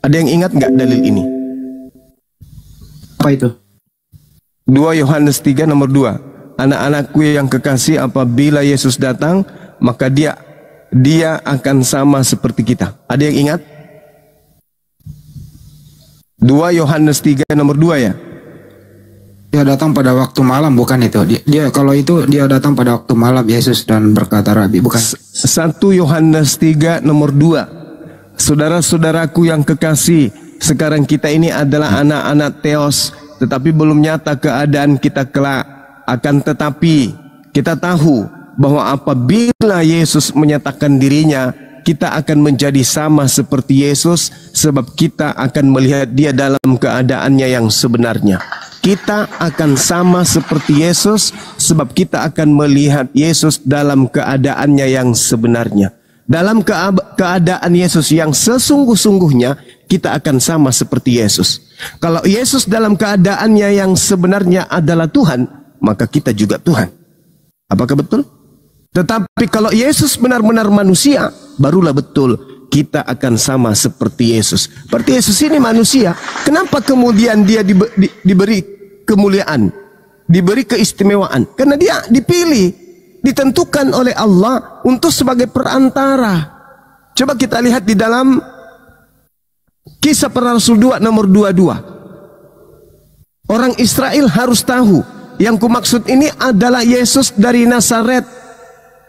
Ada yang ingat nggak dalil ini? Apa itu? 2 Yohanes 3 nomor 2. Anak-anakku yang kekasih, apabila Yesus datang, maka dia dia akan sama seperti kita. Ada yang ingat? 2 Yohanes 3 nomor 2 ya. Dia datang pada waktu malam, bukan itu? Dia kalau itu dia datang pada waktu malam Yesus dan berkata Rabi, bukan? 1 Yohanes 3 nomor 2. Saudara-saudaraku yang kekasih, sekarang kita ini adalah anak-anak Theos, tetapi belum nyata keadaan kita kelak. Akan tetapi kita tahu bahwa apabila Yesus menyatakan dirinya, kita akan menjadi sama seperti Yesus, sebab kita akan melihat dia dalam keadaannya yang sebenarnya. Kita akan sama seperti Yesus, sebab kita akan melihat Yesus dalam keadaannya yang sebenarnya. Dalam keadaan Yesus yang sesungguh-sungguhnya, kita akan sama seperti Yesus. Kalau Yesus dalam keadaannya yang sebenarnya adalah Tuhan, maka kita juga Tuhan. Apakah betul? Tetapi kalau Yesus benar-benar manusia, barulah betul kita akan sama seperti Yesus. Seperti Yesus ini manusia, kenapa kemudian dia diberi kemuliaan, diberi keistimewaan? Karena dia dipilih, ditentukan oleh Allah untuk sebagai perantara. Coba kita lihat di dalam Kisah Para Rasul 2 nomor 22. Orang Israel harus tahu, yang kumaksud ini adalah Yesus dari Nazaret.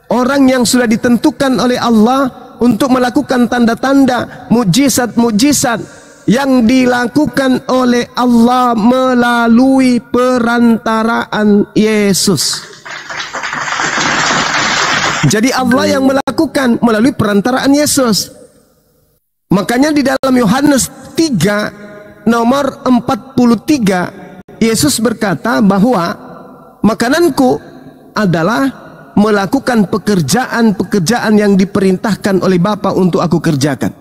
Orang yang sudah ditentukan oleh Allah untuk melakukan tanda-tanda, mujizat-mujizat yang dilakukan oleh Allah melalui perantaraan Yesus. Jadi Allah yang melakukan melalui perantaraan Yesus. Makanya di dalam Yohanes 3 nomor 43, Yesus berkata bahwa makananku adalah melakukan pekerjaan-pekerjaan yang diperintahkan oleh Bapa untuk aku kerjakan.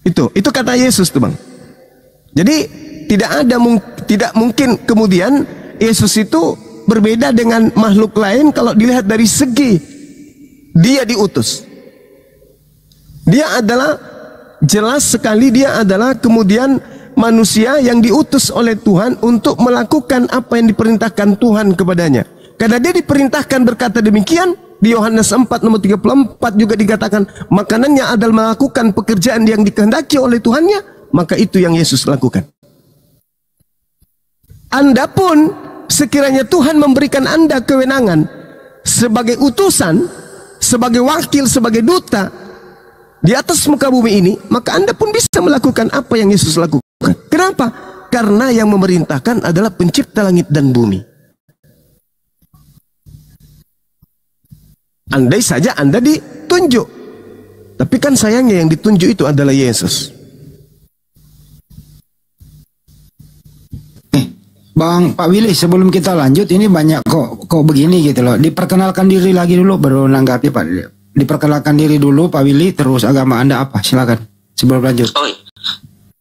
Itu kata Yesus tuh, Bang. Jadi tidak mungkin kemudian Yesus itu berbeda dengan makhluk lain kalau dilihat dari segi dia diutus. Dia adalah jelas sekali, dia adalah kemudian manusia yang diutus oleh Tuhan untuk melakukan apa yang diperintahkan Tuhan kepadanya. Karena dia diperintahkan berkata demikian, di Yohanes 4 nomor 34 juga dikatakan, makanannya adalah melakukan pekerjaan yang dikehendaki oleh Tuhannya, maka itu yang Yesus lakukan. Anda pun sekiranya Tuhan memberikan Anda kewenangan sebagai utusan, sebagai wakil, sebagai duta di atas muka bumi ini, maka Anda pun bisa melakukan apa yang Yesus lakukan. Kenapa? Karena yang memerintahkan adalah pencipta langit dan bumi. Andai saja Anda ditunjuk, tapi kan sayangnya yang ditunjuk itu adalah Yesus. Bang Pak Willy, sebelum kita lanjut, ini banyak kok begini gitu loh. Diperkenalkan diri lagi dulu baru nanggapi Pak. Diperkenalkan diri dulu Pak Willy, terus agama Anda apa? Silakan sebelum lanjut. Oh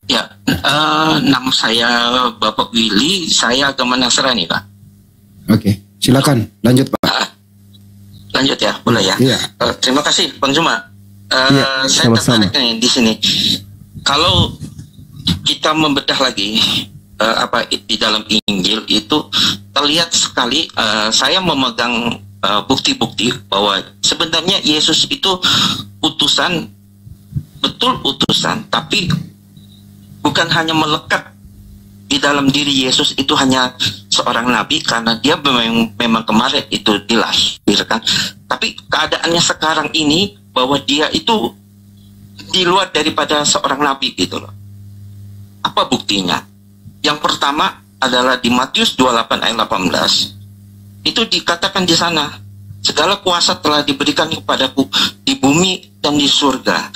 ya, nama saya Bapak Willy, saya agama Nasrani, Pak. Oke, silakan lanjut Pak. Lanjut ya, boleh ya. Iya. Terima kasih Bang Juma. Saya sama-sama. tertarik nih di sini. Kalau kita membedah lagi di dalam Injil itu terlihat sekali, saya memegang bukti-bukti bahwa sebenarnya Yesus itu utusan, betul utusan, tapi bukan hanya melekat di dalam diri Yesus itu hanya seorang nabi karena dia memang kemarin itu dilahirkan, tapi keadaannya sekarang ini bahwa dia itu di luar daripada seorang nabi gitu loh. Apa buktinya? Yang pertama adalah di Matius 28 ayat 18. Itu dikatakan di sana, segala kuasa telah diberikan kepadaku di bumi dan di surga.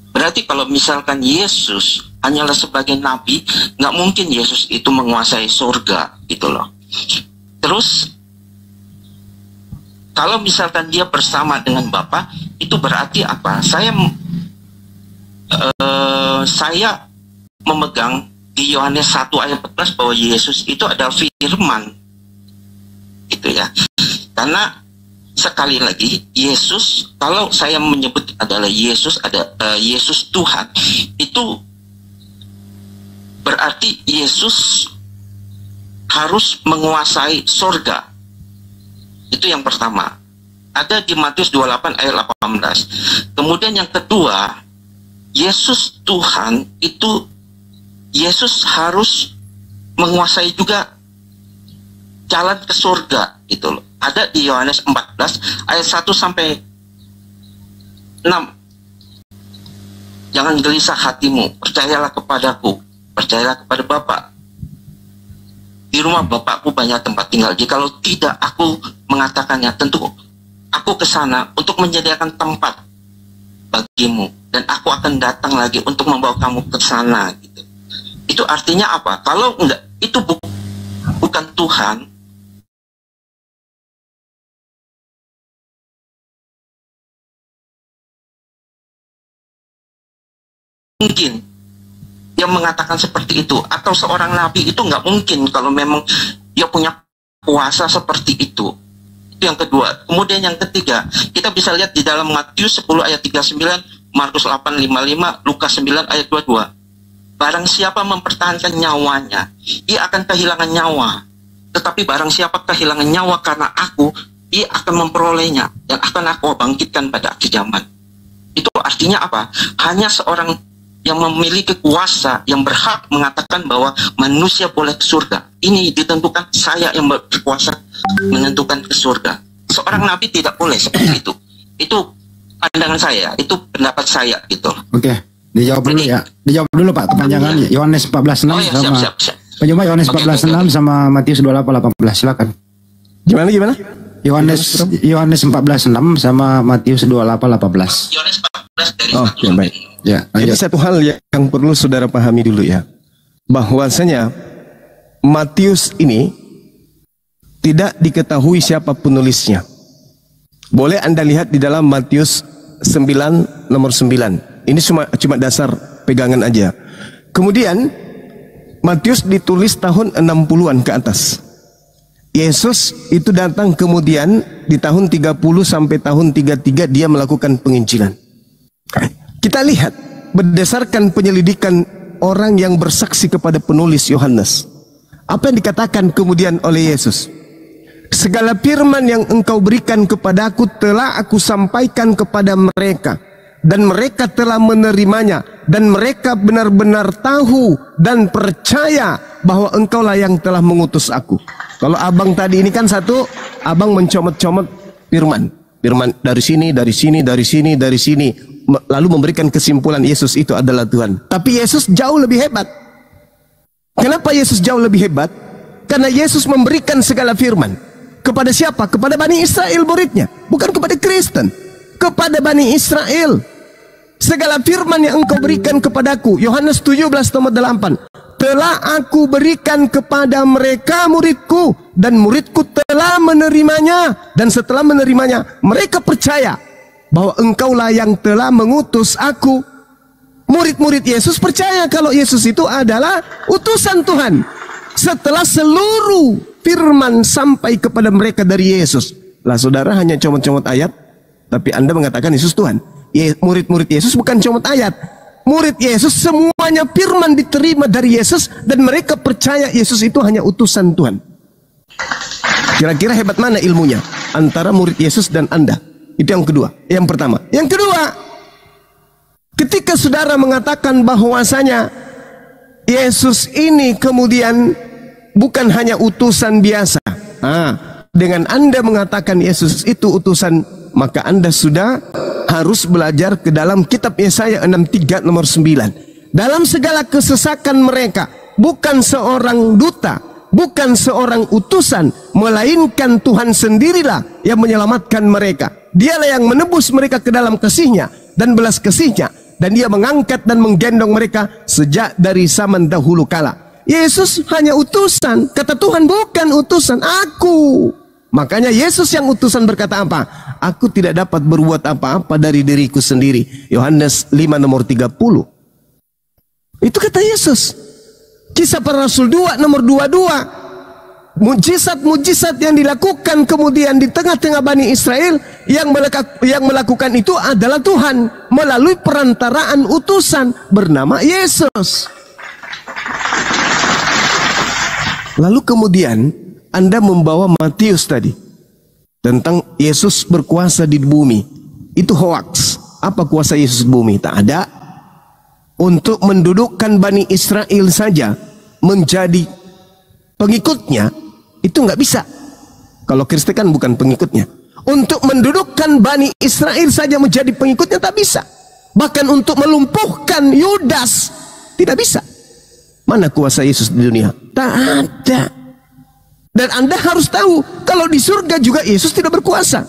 Berarti kalau misalkan Yesus hanyalah sebagai nabi, nggak mungkin Yesus itu menguasai surga gitu loh. Terus kalau misalkan dia bersama dengan Bapa, itu berarti apa? Saya memegang di Yohanes 1 ayat 14 bahwa Yesus itu adalah firman, gitu ya. Karena sekali lagi Yesus, kalau saya menyebut adalah Yesus, Yesus Tuhan, itu berarti Yesus harus menguasai surga. Itu yang pertama. Ada di Matius 28 ayat 18. Kemudian yang kedua, Yesus Tuhan itu, Yesus harus menguasai juga jalan ke surga gitu loh. Ada di Yohanes 14 ayat 1 sampai 6. Jangan gelisah hatimu, percayalah kepadaku, percayalah kepada Bapa. Di rumah Bapakku banyak tempat tinggal. Jikalau tidak aku mengatakannya, tentu aku ke sana untuk menyediakan tempat bagimu, dan aku akan datang lagi untuk membawa kamu ke sana gitu. Itu artinya apa? Kalau enggak, itu bukan Tuhan. Mungkin yang mengatakan seperti itu, atau seorang nabi itu nggak mungkin kalau memang dia punya kuasa seperti itu. Itu yang kedua. Kemudian yang ketiga, kita bisa lihat di dalam Matius 10 ayat 39, Markus 8 55, Lukas 9 ayat 22. Barang siapa mempertahankan nyawanya, ia akan kehilangan nyawa. Tetapi barang siapa kehilangan nyawa karena aku, ia akan memperolehnya, dan akan aku bangkitkan pada akhir zaman. Itu artinya apa? Hanya seorang yang memiliki kuasa yang berhak mengatakan bahwa manusia boleh ke surga. Ini ditentukan saya yang berkuasa menentukan ke surga. Seorang nabi tidak boleh seperti itu. Itu pandangan saya, itu pendapat saya gitu. Oke, dijawab dulu ya. Dijawab dulu Pak, kepanjangan Yohanes 14:6 sama siap. Coba Yohanes 14:6 sama Matius 28:18, silakan. Gimana? Yohanes 14:6 sama Matius 28:18. Yohanes 14 dari Oke, baik. Ya, jadi satu hal yang perlu saudara pahami dulu ya, bahwasanya Matius ini tidak diketahui siapa penulisnya. Boleh Anda lihat di dalam Matius 9 nomor 9. Ini cuma dasar pegangan aja. Kemudian Matius ditulis tahun 60-an ke atas. Yesus itu datang kemudian di tahun 30 sampai tahun 33 dia melakukan penginjilan. Kita lihat berdasarkan penyelidikan orang yang bersaksi kepada penulis Yohanes. Apa yang dikatakan kemudian oleh Yesus? Segala firman yang engkau berikan kepadaku telah aku sampaikan kepada mereka, dan mereka telah menerimanya, dan mereka benar-benar tahu dan percaya bahwa engkaulah yang telah mengutus aku. Kalau abang tadi ini kan satu, abang mencomot-comot firman dari sini, lalu memberikan kesimpulan Yesus itu adalah Tuhan. Tapi Yesus jauh lebih hebat. Kenapa Yesus jauh lebih hebat? Karena Yesus memberikan segala firman. Kepada siapa? Kepada Bani Israel muridnya, bukan kepada Kristen. Kepada Bani Israel. Segala firman yang engkau berikan kepadaku, Yohanes 17 nomor 8, telah aku berikan kepada mereka muridku, dan muridku telah menerimanya, dan setelah menerimanya mereka percaya bahwa engkaulah yang telah mengutus aku. Murid-murid Yesus percaya kalau Yesus itu adalah utusan Tuhan. Setelah seluruh firman sampai kepada mereka dari Yesus. Lah saudara hanya comot-comot ayat, tapi Anda mengatakan Yesus Tuhan. Murid-murid Yesus bukan comot ayat. Murid Yesus semuanya firman diterima dari Yesus, dan mereka percaya Yesus itu hanya utusan Tuhan. Kira-kira hebat mana ilmunya antara murid Yesus dan Anda? Itu yang kedua. Yang pertama. Yang kedua, ketika saudara mengatakan bahwasanya Yesus ini kemudian bukan hanya utusan biasa. Dengan Anda mengatakan Yesus itu utusan, maka Anda sudah harus belajar ke dalam kitab Yesaya 63 nomor 9. Dalam segala kesesakan mereka, bukan seorang duta, bukan seorang utusan, melainkan Tuhan sendirilah yang menyelamatkan mereka. Dialah yang menebus mereka ke dalam kasih-Nya dan belas kasih-Nya, dan Dia mengangkat dan menggendong mereka sejak dari zaman dahulu kala. Yesus hanya utusan, kata Tuhan, bukan utusan aku. Makanya Yesus yang utusan berkata apa? Aku tidak dapat berbuat apa-apa dari diriku sendiri. Yohanes 5 nomor 30. Itu kata Yesus. Kisah para Rasul 2 nomor 22. Mujizat-mujizat yang dilakukan kemudian di tengah-tengah Bani Israel, yang melakukan itu adalah Tuhan melalui perantaraan utusan bernama Yesus. Lalu kemudian Anda membawa Matius tadi tentang Yesus berkuasa di bumi. Itu hoax. Apa kuasa Yesus di bumi? Tak ada. Untuk mendudukkan Bani Israel saja menjadi pengikutnya, itu nggak bisa. Kalau Kristen kan bukan pengikutnya. Untuk mendudukkan Bani Israel saja menjadi pengikutnya tak bisa. Bahkan untuk melumpuhkan Yudas tidak bisa. Mana kuasa Yesus di dunia? Tak ada. Dan Anda harus tahu, kalau di surga juga Yesus tidak berkuasa.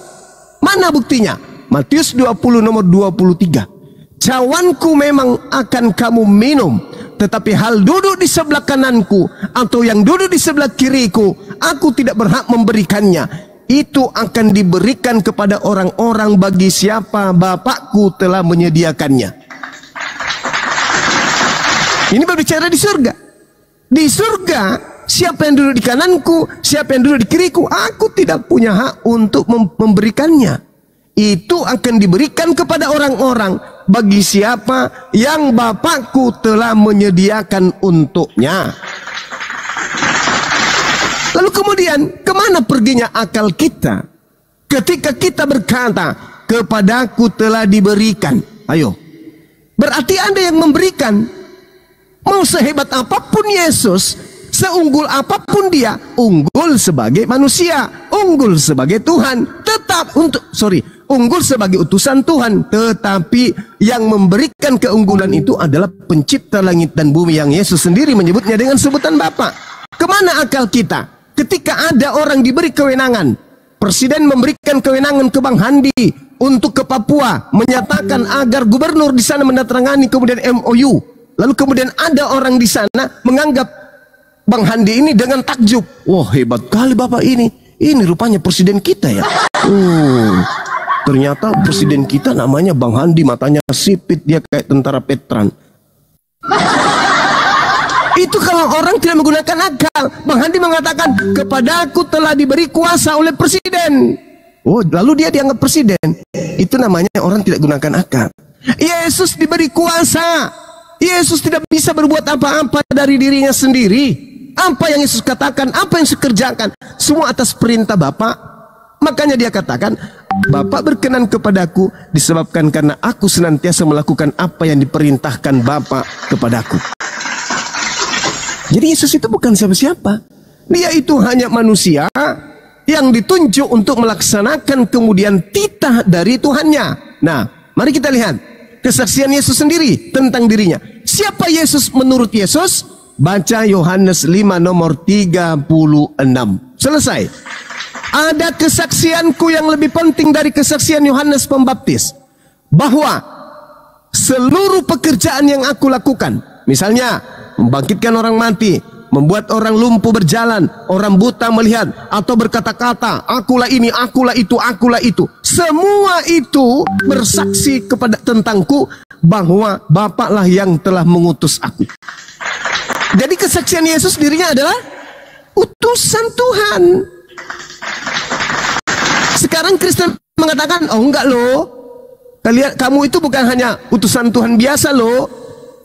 Mana buktinya? Matius 20 nomor 23. Cawanku memang akan kamu minum, tetapi hal duduk di sebelah kananku atau yang duduk di sebelah kiriku, aku tidak berhak memberikannya. Itu akan diberikan kepada orang-orang bagi siapa Bapakku telah menyediakannya. Ini berbicara di surga. Di surga, siapa yang duduk di kananku, siapa yang duduk di kiriku, aku tidak punya hak untuk memberikannya. Itu akan diberikan kepada orang-orang bagi siapa yang Bapakku telah menyediakan untuknya. Lalu kemudian, kemana perginya akal kita ketika kita berkata, kepadaku telah diberikan? Ayo, berarti Anda yang memberikan. Mau sehebat apapun Yesus, seunggul apapun dia, unggul sebagai manusia, unggul sebagai Tuhan, unggul sebagai utusan Tuhan, tetapi yang memberikan keunggulan itu adalah pencipta langit dan bumi yang Yesus sendiri menyebutnya dengan sebutan Bapa. Kemana akal kita ketika ada orang diberi kewenangan? Presiden memberikan kewenangan ke Bang Handi untuk ke Papua, menyatakan agar gubernur di sana menandatangani kemudian MOU. Lalu kemudian ada orang di sana menganggap Bang Handi ini dengan takjub. Wah, hebat kali Bapak ini. Ini rupanya presiden kita ya. Ternyata presiden kita namanya Bang Handi, matanya sipit, dia kayak tentara Petran. Itu kalau orang tidak menggunakan akal. Bang Handi mengatakan, kepadaku telah diberi kuasa oleh presiden. Oh, lalu dia dianggap presiden. Itu namanya orang tidak gunakan akal. Yesus diberi kuasa. Yesus tidak bisa berbuat apa-apa dari dirinya sendiri. Apa yang Yesus katakan, apa yang Yesus kerjakan, semua atas perintah Bapa. Makanya dia katakan, Bapa berkenan kepadaku disebabkan karena aku senantiasa melakukan apa yang diperintahkan Bapa kepadaku. Jadi Yesus itu bukan siapa-siapa. Dia itu hanya manusia yang ditunjuk untuk melaksanakan kemudian titah dari Tuhannya. Nah, mari kita lihat kesaksian Yesus sendiri tentang dirinya. Siapa Yesus menurut Yesus? Baca Yohanes 5 nomor 36. Selesai. Ada kesaksianku yang lebih penting dari kesaksian Yohanes Pembaptis, bahwa seluruh pekerjaan yang aku lakukan, misalnya membangkitkan orang mati, membuat orang lumpuh berjalan, orang buta melihat, atau berkata-kata, akulah ini, akulah itu, akulah itu. Semua itu bersaksi kepada tentangku bahwa Bapaklah yang telah mengutus aku. Jadi kesaksian Yesus dirinya adalah utusan Tuhan. Sekarang Kristen mengatakan, oh enggak loh, kamu itu bukan hanya utusan Tuhan biasa loh,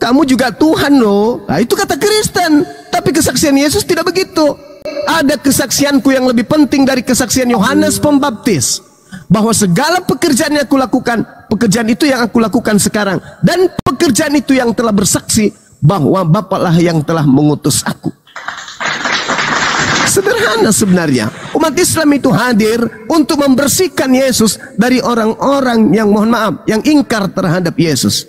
kamu juga Tuhan loh. Nah, itu kata Kristen. Tapi kesaksian Yesus tidak begitu. Ada kesaksianku yang lebih penting dari kesaksian Yohanes Pembaptis, bahwa segala pekerjaan yang aku lakukan, pekerjaan itu yang aku lakukan sekarang, dan pekerjaan itu yang telah bersaksi bahwa Bapaklah yang telah mengutus aku. Sederhana sebenarnya. Umat Islam itu hadir untuk membersihkan Yesus dari orang-orang yang, mohon maaf, yang ingkar terhadap Yesus.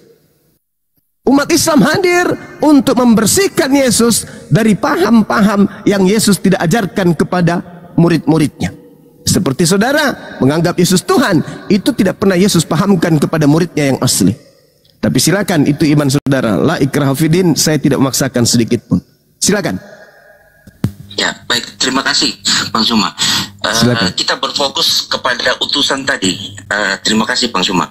Umat Islam hadir untuk membersihkan Yesus dari paham-paham yang Yesus tidak ajarkan kepada murid-muridnya. Seperti saudara menganggap Yesus Tuhan, itu tidak pernah Yesus pahamkan kepada muridnya yang asli. Tapi silakan, itu iman saudara. La ikraha fiddin, saya tidak memaksakan sedikit pun. Silakan. Ya, baik. Terima kasih, Bang Zuma. Kita berfokus kepada utusan tadi. Terima kasih, Bang Zuma.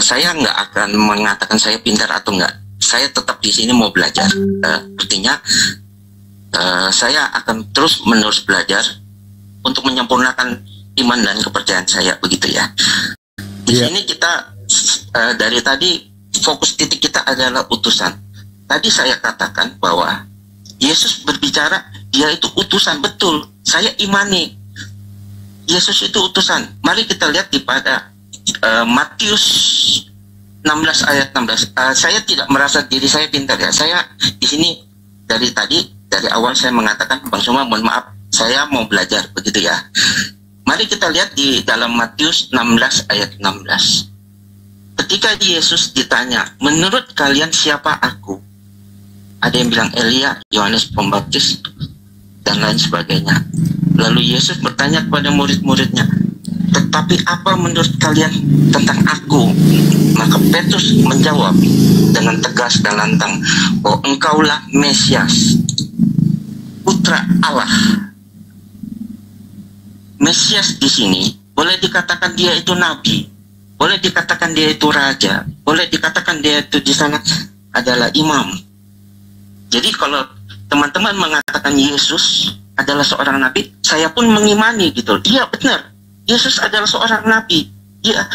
Saya nggak akan mengatakan saya pintar atau enggak. Saya tetap di sini mau belajar. Artinya, saya akan terus-menerus belajar untuk menyempurnakan iman dan kepercayaan saya, begitu ya. Di sini kita dari tadi fokus titik kita adalah utusan. Tadi saya katakan bahwa Yesus berbicara dia itu utusan, betul. Saya imani Yesus itu utusan. Mari kita lihat di pada Matius 16 ayat 16. Saya tidak merasa diri saya pintar ya. Saya di sini dari awal saya mengatakan, Bang Suma mohon maaf, saya mau belajar begitu ya. Mari kita lihat di dalam Matius 16 ayat 16. Ketika Yesus ditanya, menurut kalian siapa aku? Ada yang bilang Elia, Yohanes Pembaptis, dan lain sebagainya. Lalu Yesus bertanya kepada murid-muridnya, tetapi apa menurut kalian tentang aku? Maka Petrus menjawab dengan tegas dan lantang, bahwa engkaulah Mesias, Putra Allah. Mesias di sini boleh dikatakan dia itu nabi, boleh dikatakan dia itu raja, boleh dikatakan dia itu di sana adalah imam. Jadi kalau teman-teman mengatakan Yesus adalah seorang nabi, saya pun mengimani gitu. Iya benar, Yesus adalah seorang nabi. Iya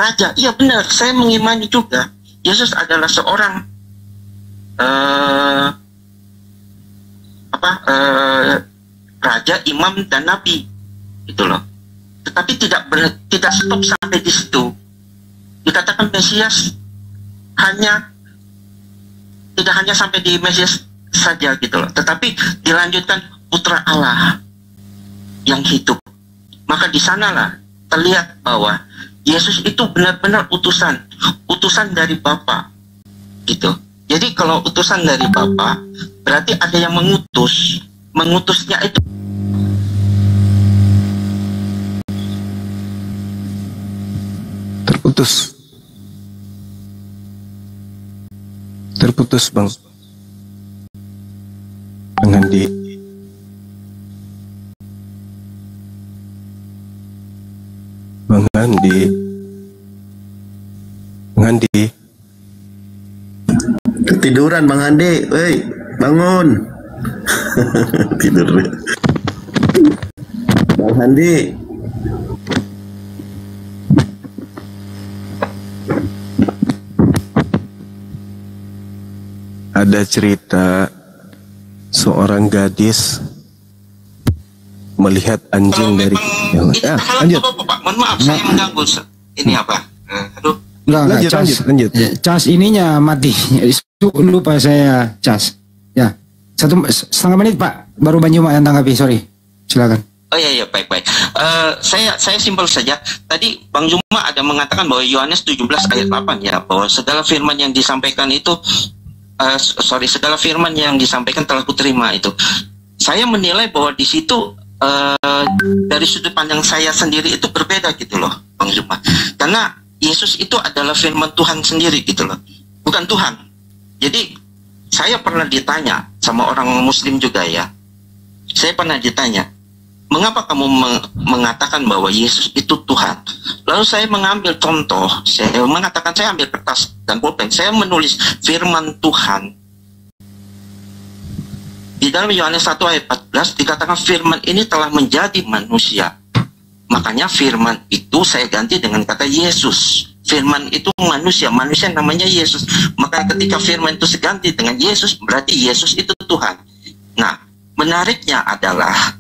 raja. Iya benar, saya mengimani juga. Yesus adalah seorang raja, imam dan nabi, gitu loh. Tetapi tidak stop sampai di situ. Dikatakan Mesias tidak hanya sampai di Mesias saja gitu loh, tetapi dilanjutkan Putra Allah yang hidup. Maka di sanalah terlihat bahwa Yesus itu benar-benar utusan dari Bapa gitu. Jadi kalau utusan dari Bapa berarti ada yang mengutusnya itu. Terputus Bang Andi. Bang Andi. Ketiduran Bang Andi, woi, bangun. Tidur. Bang Andi. Ada cerita seorang gadis melihat anjing dari lanjut. Mohon maaf saya mengganggu. Ini apa? Aduh. Lanjut. Cas ininya mati. Lupa saya cas. Ya. 1,5 menit Pak. Baru Banjuma yang tanggapi. Sorry. Silakan. Oh iya baik. Saya simpel saja. Tadi Bang Juma ada mengatakan bahwa Yohanes 17 ayat 8 ya, bahwa segala firman yang disampaikan itu segala firman yang disampaikan telah kuterima itu. Saya menilai bahwa di situ dari sudut pandang saya sendiri itu berbeda gitu loh, Bang Juma. Karena Yesus itu adalah firman Tuhan sendiri gitu loh, bukan Tuhan. Jadi saya pernah ditanya sama orang Muslim juga ya. Saya pernah ditanya, mengapa kamu mengatakan bahwa Yesus itu Tuhan? Lalu saya mengambil contoh, saya mengatakan saya ambil kertas dan pulpen, saya menulis firman Tuhan. Di dalam Yohanes 1 ayat 14 dikatakan firman ini telah menjadi manusia. Makanya firman itu saya ganti dengan kata Yesus. Firman itu manusia namanya Yesus. Maka ketika firman itu diganti dengan Yesus, berarti Yesus itu Tuhan. Nah, menariknya adalah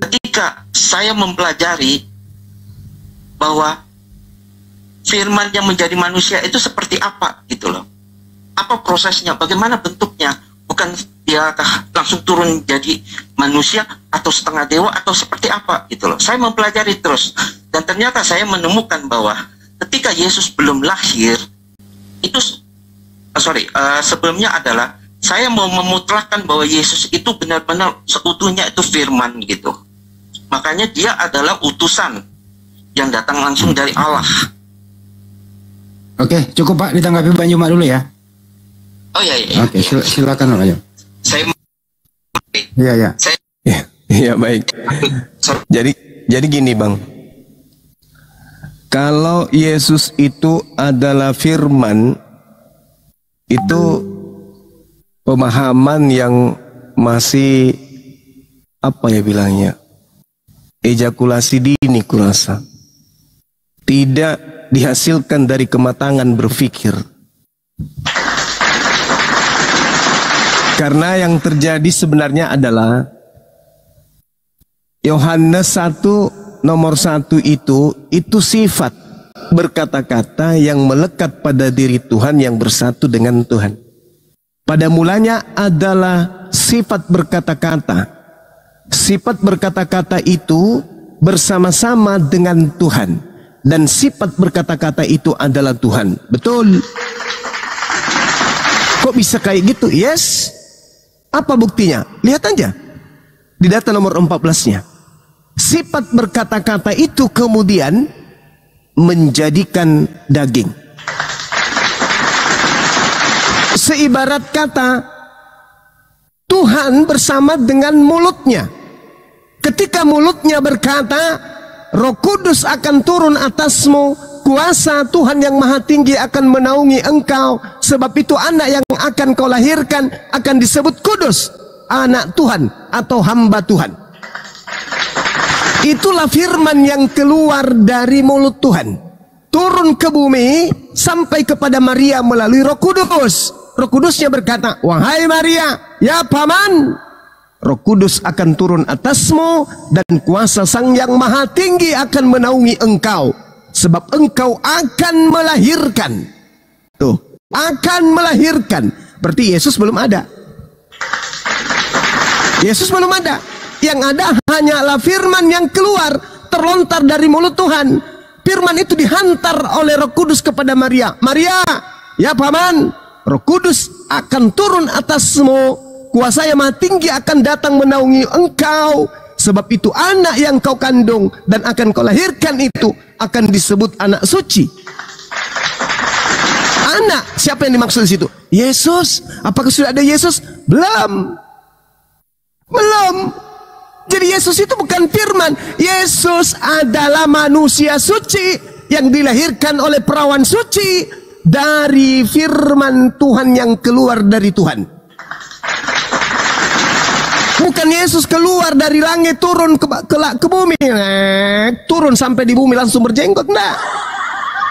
ketika saya mempelajari bahwa firman yang menjadi manusia itu seperti apa gitu loh. Apa prosesnya, bagaimana bentuknya. Bukan dia langsung turun jadi manusia atau setengah dewa atau seperti apa gitu loh. Saya mempelajari terus dan ternyata saya menemukan bahwa ketika Yesus belum lahir itu sebelumnya adalah saya mau memutlakkan bahwa Yesus itu benar-benar seutuhnya itu firman gitu. Makanya dia adalah utusan yang datang langsung dari Allah. Oke, cukup Pak, ditanggapi Banjuma dulu ya. Oh iya. Oke, silakan aja. Iya. Iya baik. Jadi gini Bang. Kalau Yesus itu adalah firman, itu pemahaman yang masih apa ya bilangnya? Ejakulasi dini kurasa. Tidak dihasilkan dari kematangan berpikir. Karena yang terjadi sebenarnya adalah Yohanes 1 nomor 1 itu sifat berkata-kata yang melekat pada diri Tuhan yang bersatu dengan Tuhan. Pada mulanya adalah sifat berkata-kata. Sifat berkata-kata itu bersama-sama dengan Tuhan. Dan sifat berkata-kata itu adalah Tuhan. Betul. Kok bisa kayak gitu? Yes. Apa buktinya? Lihat aja di data nomor 14-nya. Sifat berkata-kata itu kemudian menjadikan daging. Seibarat kata, Tuhan bersama dengan mulutnya. Ketika mulutnya berkata, Roh Kudus akan turun atasmu, kuasa Tuhan yang Maha Tinggi akan menaungi engkau. Sebab itu anak yang akan kau lahirkan akan disebut kudus, anak Tuhan atau hamba Tuhan. Itulah firman yang keluar dari mulut Tuhan, turun ke bumi sampai kepada Maria melalui Roh Kudus. Roh Kudusnya berkata, wahai Maria, ya paman, Roh Kudus akan turun atasmu dan kuasa Sang Yang Maha Tinggi akan menaungi engkau. Sebab engkau akan melahirkan. Tuh, akan melahirkan. Berarti Yesus belum ada. Yesus belum ada. Yang ada hanyalah firman yang keluar, terlontar dari mulut Tuhan. Firman itu dihantar oleh Roh Kudus kepada Maria. Maria, ya paman, Roh Kudus akan turun atasmu, kuasa Yang Maha Tinggi akan datang menaungi engkau. Sebab itu anak yang kau kandung dan akan kau lahirkan itu akan disebut anak suci. Anak, siapa yang dimaksud di situ? Yesus. Apakah sudah ada Yesus? Belum. Belum. Jadi Yesus itu bukan firman. Yesus adalah manusia suci yang dilahirkan oleh perawan suci dari firman Tuhan yang keluar dari Tuhan. Bukan Yesus keluar dari langit turun ke bumi, turun sampai di bumi langsung berjenggot. Enggak.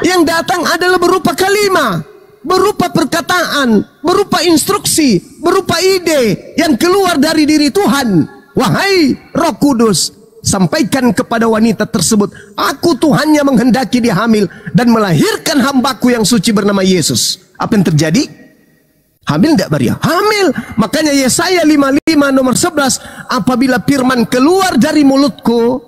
Yang datang adalah berupa kalimat, berupa perkataan, berupa instruksi, berupa ide yang keluar dari diri Tuhan. Wahai Roh Kudus, sampaikan kepada wanita tersebut, aku Tuhan yang menghendaki dia hamil dan melahirkan hambaku yang suci bernama Yesus. Apa yang terjadi? Hamil tidak Maria? Hamil. Makanya Yesaya 55 nomor 11, apabila firman keluar dari mulutku,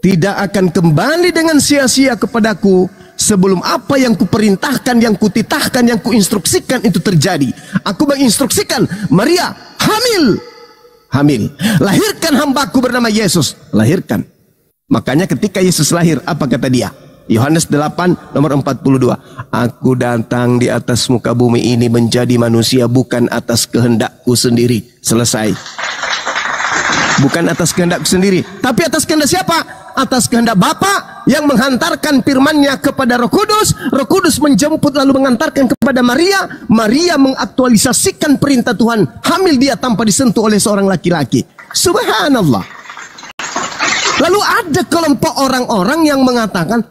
tidak akan kembali dengan sia-sia kepadaku, sebelum apa yang kuperintahkan, yang kutitahkan, yang kuinstruksikan itu terjadi. Aku menginstruksikan Maria hamil. Hamil. Lahirkan hambaku bernama Yesus. Lahirkan. Makanya ketika Yesus lahir, apa kata dia? Yohanes 8 nomor 42. Aku datang di atas muka bumi ini menjadi manusia bukan atas kehendakku sendiri. Selesai. Bukan atas kehendakku sendiri, tapi atas kehendak siapa? Atas kehendak Bapa yang menghantarkan firman-Nya kepada Roh Kudus. Roh Kudus menjemput lalu mengantarkan kepada Maria. Maria mengaktualisasikan perintah Tuhan. Hamil dia tanpa disentuh oleh seorang laki-laki. Subhanallah. Lalu ada kelompok orang-orang yang mengatakan,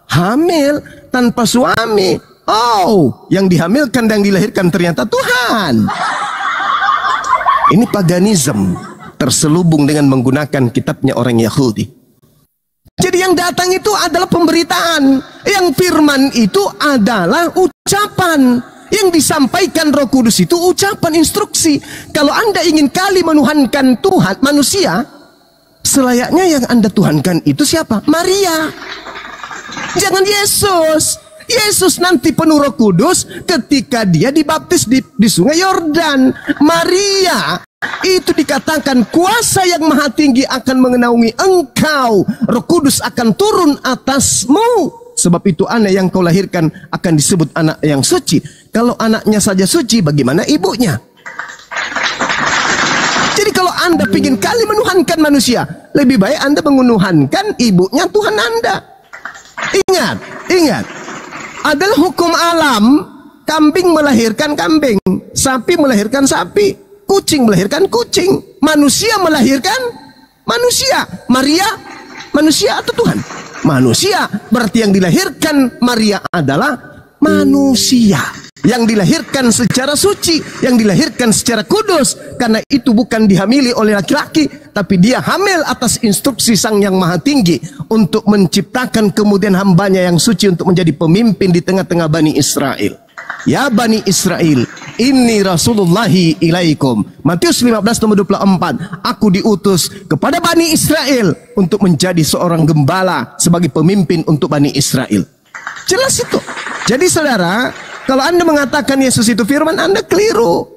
hamil tanpa suami. Oh, yang dihamilkan dan dilahirkan ternyata Tuhan. Ini paganisme terselubung dengan menggunakan kitabnya orang Yahudi. Jadi yang datang itu adalah pemberitaan. Yang firman itu adalah ucapan. Yang disampaikan Roh Kudus itu ucapan instruksi. Kalau Anda ingin kali menuhankan Tuhan, manusia, selayaknya yang Anda tuhankan itu siapa? Maria. Jangan Yesus. Yesus nanti penuh Roh Kudus ketika dia dibaptis di sungai Yordan. Maria itu dikatakan kuasa yang Maha Tinggi akan mengenaungi engkau. Roh Kudus akan turun atasmu. Sebab itu anak yang kau lahirkan akan disebut anak yang suci. Kalau anaknya saja suci, bagaimana ibunya? Jadi kalau Anda ingin kali menuhankan manusia, lebih baik Anda menuhankan ibunya Tuhan Anda. Ingat, ingat. Adalah hukum alam, kambing melahirkan kambing, sapi melahirkan sapi, kucing melahirkan kucing, manusia melahirkan manusia. Maria, manusia atau Tuhan? Manusia. Berarti yang dilahirkan Maria adalah manusia. yang dilahirkan secara suci, yang dilahirkan secara kudus. Karena itu bukan dihamili oleh laki-laki, tapi dia hamil atas instruksi Sang Yang Maha Tinggi untuk menciptakan kemudian hambanya yang suci untuk menjadi pemimpin di tengah-tengah Bani Israel. Ya Bani Israel, inni Rasulullahi ilaikum. Matius 15 nomor 24. Aku diutus kepada Bani Israel untuk menjadi seorang gembala sebagai pemimpin untuk Bani Israel. Jelas itu. Jadi saudara, kalau Anda mengatakan Yesus itu firman, Anda keliru.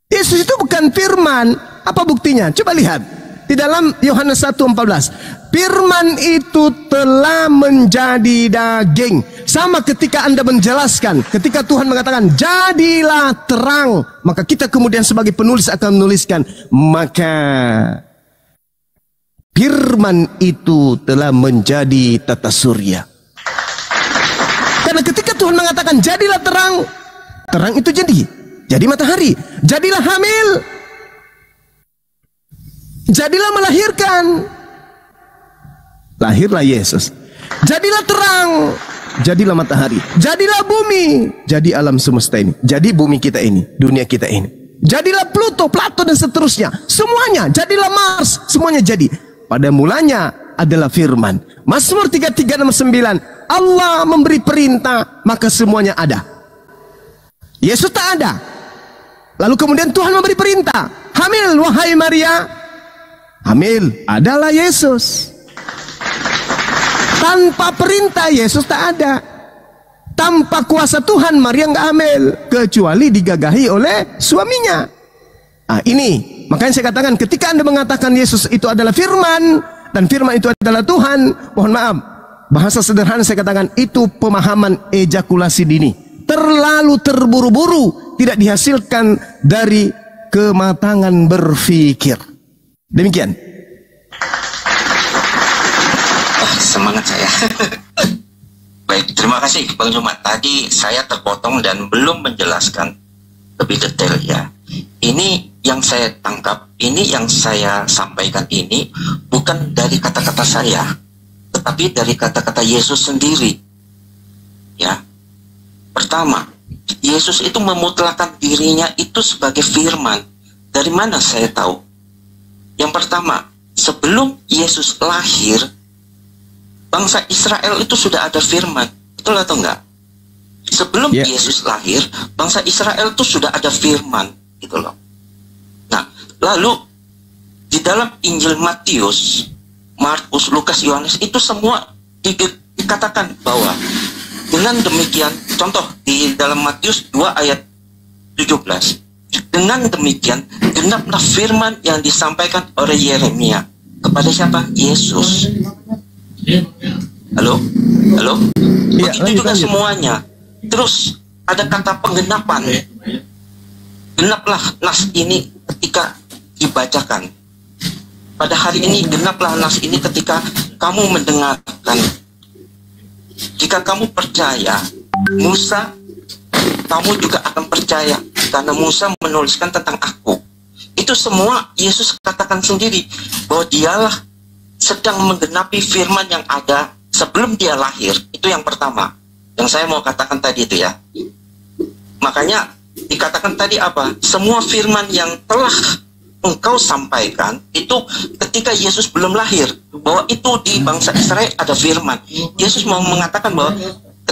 Yesus itu bukan firman. Apa buktinya? Coba lihat. Di dalam Yohanes 1:14. Firman itu telah menjadi daging. Sama ketika Anda menjelaskan. Ketika Tuhan mengatakan, jadilah terang. Maka kita kemudian sebagai penulis akan menuliskan. Maka firman itu telah menjadi tata surya. Karena ketika Tuhan mengatakan jadilah terang, terang itu jadi matahari. Jadilah hamil, jadilah melahirkan, lahirlah Yesus. Jadilah terang, jadilah matahari. Jadilah bumi, jadi alam semesta ini. Jadi bumi kita ini, dunia kita ini. Jadilah Pluto, Plato dan seterusnya. Semuanya, jadilah Mars, semuanya jadi. Pada mulanya adalah firman. Mazmur 33 nomor 9. Allah memberi perintah, maka semuanya ada. Yesus tak ada. Lalu kemudian Tuhan memberi perintah. Hamil, wahai Maria. Hamil, adalah Yesus. Tanpa perintah, Yesus tak ada. Tanpa kuasa Tuhan, Maria nggak hamil. Kecuali digagahi oleh suaminya. Ini. Makanya saya katakan, ketika Anda mengatakan Yesus itu adalah firman, dan firman itu adalah Tuhan, mohon maaf, bahasa sederhana saya katakan, itu pemahaman ejakulasi dini. Terlalu terburu-buru, tidak dihasilkan dari kematangan berpikir. Demikian. Semangat saya. Baik, terima kasih Bang Jumat. Tadi saya terpotong dan belum menjelaskan lebih detail ya. Ini yang saya tangkap, ini yang saya sampaikan ini bukan dari kata-kata saya, tetapi dari kata-kata Yesus sendiri. Ya. Pertama, Yesus itu memutlakan dirinya itu sebagai firman. Dari mana saya tahu? Yang pertama, sebelum Yesus lahir, bangsa Israel itu sudah ada firman. Betul atau enggak? Sebelum Yesus lahir, bangsa Israel itu sudah ada firman, gitu loh. Nah, lalu di dalam Injil Matius, Markus, Lukas, Yohanes itu semua dikatakan bahwa dengan demikian, contoh di dalam Matius 2 ayat 17, dengan demikian genaplah firman yang disampaikan oleh Yeremia kepada siapa? Yesus. Halo? Halo? Begitu juga semuanya. Terus ada kata penggenapan. Genaplah nas ini ketika dibacakan. Pada hari ini genaplah nas ini ketika kamu mendengarkan. Jika kamu percaya Musa, kamu juga akan percaya karena Musa menuliskan tentang aku. Itu semua Yesus katakan sendiri bahwa dialah sedang menggenapi firman yang ada sebelum dia lahir. Itu yang pertama yang saya mau katakan tadi itu ya. Makanya dikatakan tadi apa? Semua firman yang telah engkau sampaikan itu ketika Yesus belum lahir, bahwa itu di bangsa Israel ada firman. Yesus mau mengatakan bahwa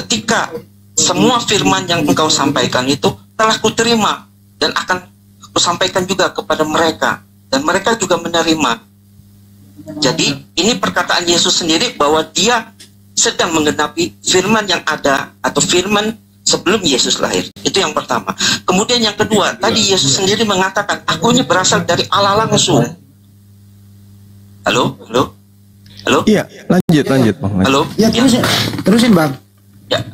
ketika semua firman yang engkau sampaikan itu telah kuterima dan akan kusampaikan juga kepada mereka, dan mereka juga menerima. Jadi ini perkataan Yesus sendiri bahwa dia sedang menggenapi firman yang ada atau firman sebelum Yesus lahir. Itu yang pertama. Kemudian yang kedua, tadi Yesus sendiri mengatakan, aku ini berasal dari Allah langsung. Halo? Halo? Halo? Iya, lanjut Bang. Halo? Ya, terusin Bang. Ya,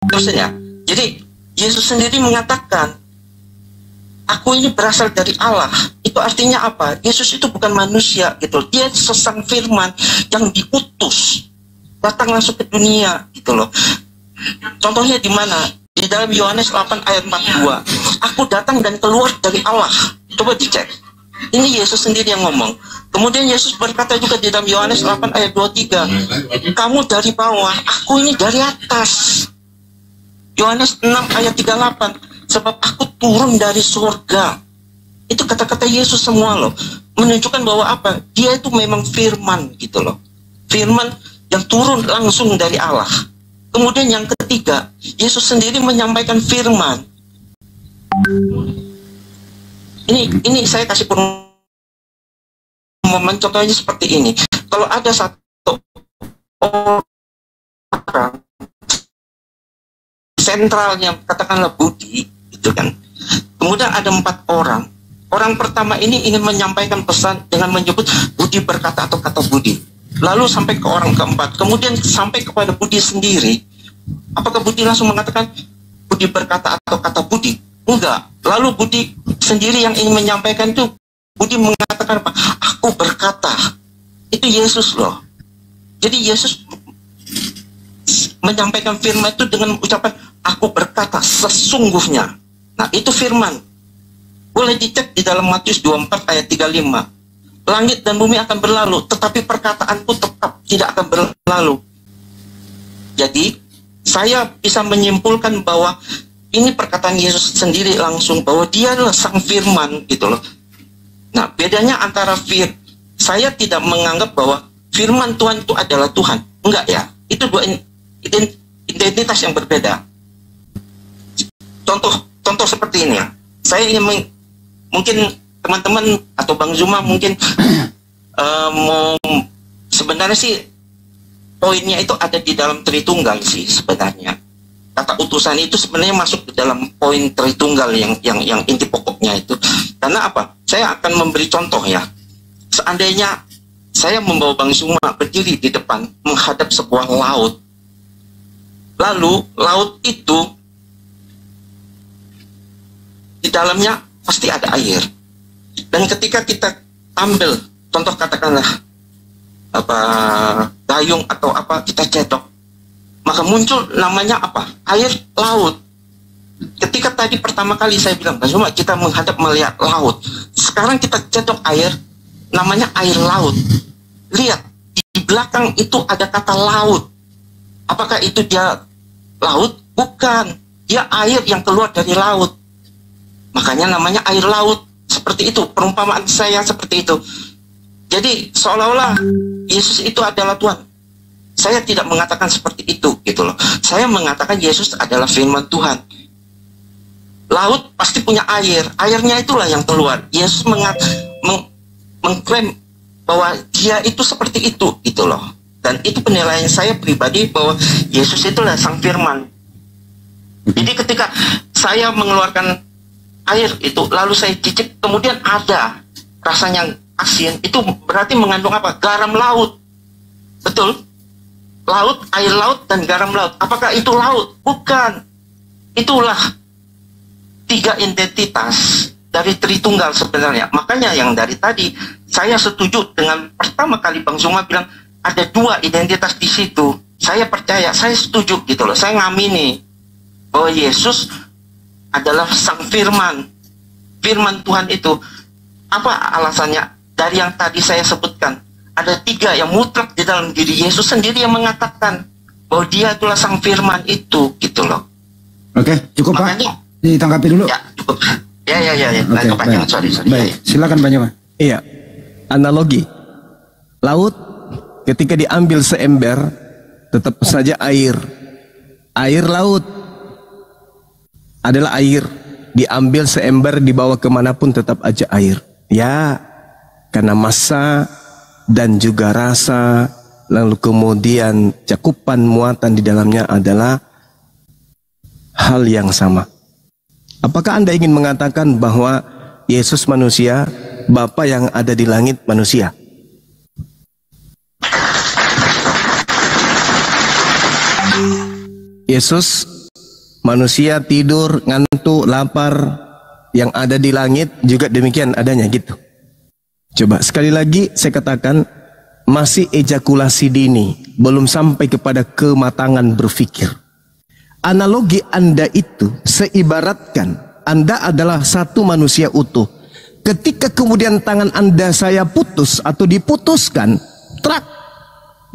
terusin ya. Jadi Yesus sendiri mengatakan, aku ini berasal dari Allah. Itu artinya apa? Yesus itu bukan manusia gitu. Dia sesang firman yang diutus, datang langsung ke dunia gitu loh. Contohnya di mana? Di dalam Yohanes 8 ayat 42. Aku datang dan keluar dari Allah. Coba dicek. Ini Yesus sendiri yang ngomong. Kemudian Yesus berkata juga di dalam Yohanes 8 ayat 23. Kamu dari bawah, aku ini dari atas. Yohanes 6 ayat 38, sebab aku turun dari surga. Itu kata-kata Yesus semua loh, menunjukkan bahwa apa? Dia itu memang firman gitu loh. Firman yang turun langsung dari Allah. Kemudian yang ketiga, Yesus sendiri menyampaikan firman. Ini saya kasih momen contohnya seperti ini. Kalau ada satu orang sentralnya, katakanlah Budi, gitu kan. Kemudian ada 4 orang. Orang pertama ini ingin menyampaikan pesan dengan menyebut Budi berkata atau kata Budi. Lalu sampai ke orang keempat, kemudian sampai kepada Budi sendiri. Apakah Budi langsung mengatakan Budi berkata atau kata Budi? Enggak. Lalu Budi sendiri yang ingin menyampaikan itu, Budi mengatakan apa? Aku berkata. Itu Yesus loh. Jadi Yesus menyampaikan firman itu dengan ucapan aku berkata sesungguhnya. Nah itu firman. Boleh dicek di dalam Matius 24 ayat 35. Langit dan bumi akan berlalu, tetapi perkataanku tetap tidak akan berlalu. Jadi saya bisa menyimpulkan bahwa ini perkataan Yesus sendiri langsung, bahwa dia adalah sang firman gitu loh. Nah bedanya antara saya tidak menganggap bahwa firman Tuhan itu adalah Tuhan. Enggak ya, itu dua identitas yang berbeda. Contoh seperti ini ya. Saya ingin mungkin teman-teman atau Bang Zuma mungkin mau sebenarnya sih poinnya itu ada di dalam Tritunggal sih sebenarnya. Kata utusan itu sebenarnya masuk ke dalam poin Tritunggal yang inti pokoknya itu. Karena apa? Saya akan memberi contoh ya. Seandainya saya membawa Bang Zuma berdiri di depan menghadap sebuah laut. Lalu laut itu di dalamnya pasti ada air. Dan ketika kita ambil contoh katakanlah dayung atau apa, kita cedok, maka muncul namanya apa? Air laut. Ketika tadi pertama kali saya bilang, cuma kita melihat laut. Sekarang kita cedok air, namanya air laut. Lihat, di belakang itu ada kata laut. Apakah itu dia laut? Bukan. Dia air yang keluar dari laut. Makanya namanya air laut. Seperti itu, perumpamaan saya seperti itu. Jadi seolah-olah Yesus itu adalah Tuhan. Saya tidak mengatakan seperti itu gitu loh. Saya mengatakan Yesus adalah firman Tuhan. Laut pasti punya air. Airnya itulah yang keluar. Yesus mengklaim bahwa dia itu seperti itu gitu loh. Dan itu penilaian saya pribadi bahwa Yesus itulah sang firman. Jadi ketika saya mengeluarkan air itu lalu saya cicip, kemudian ada rasanya asin, itu berarti mengandung apa? Garam laut. Betul? Laut, air laut, dan garam laut. Apakah itu laut? Bukan. Itulah 3 identitas dari Tritunggal sebenarnya. Makanya yang dari tadi saya setuju dengan pertama kali Bang Zuma bilang ada 2 identitas di situ. Saya percaya, saya setuju gitu loh. Saya ngamini bahwa Yesus adalah sang firman. Firman Tuhan itu. Apa alasannya? Dari yang tadi saya sebutkan, ada 3 yang mutlak di dalam diri Yesus sendiri yang mengatakan bahwa dia itulah sang firman itu gitu loh. Oke, cukup Makanya, Pak. Ditanggapi dulu. Ya, cukup. Ya. Oke, baik. Sorry. Baik, silakan Pak Joma. Iya. Analogi. Laut ketika diambil seember tetap saja air. Air laut adalah air, diambil seember dibawa kemanapun tetap aja air. Ya, karena massa dan juga rasa, lalu kemudian cakupan muatan di dalamnya adalah hal yang sama. Apakah Anda ingin mengatakan bahwa Yesus manusia, Bapa yang ada di langit manusia? Yesus manusia tidur, ngantuk, lapar, yang ada di langit juga demikian adanya gitu. Coba sekali lagi saya katakan, masih ejakulasi dini, belum sampai kepada kematangan berpikir. Analogi Anda itu seibaratkan Anda adalah satu manusia utuh. Ketika kemudian tangan Anda saya putus atau diputuskan, trak,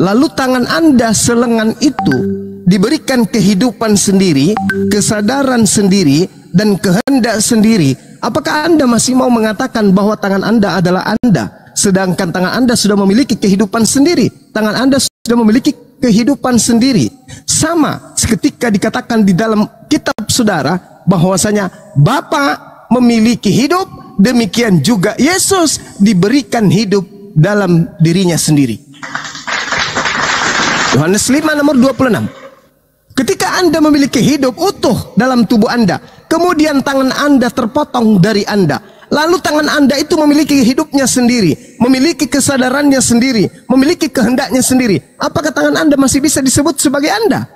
lalu tangan Anda selengan itu diberikan kehidupan sendiri, kesadaran sendiri, dan kehendak sendiri, apakah Anda masih mau mengatakan bahwa tangan Anda adalah Anda? Sedangkan tangan Anda sudah memiliki kehidupan sendiri. Tangan Anda sudah memiliki kehidupan sendiri. Sama ketika dikatakan di dalam kitab saudara bahwasanya Bapa memiliki hidup, demikian juga Yesus diberikan hidup dalam dirinya sendiri. Yohanes 5 nomor 26. Ketika Anda memiliki hidup utuh dalam tubuh Anda, kemudian tangan Anda terpotong dari Anda, lalu tangan Anda itu memiliki hidupnya sendiri, memiliki kesadarannya sendiri, memiliki kehendaknya sendiri, apakah tangan Anda masih bisa disebut sebagai Anda?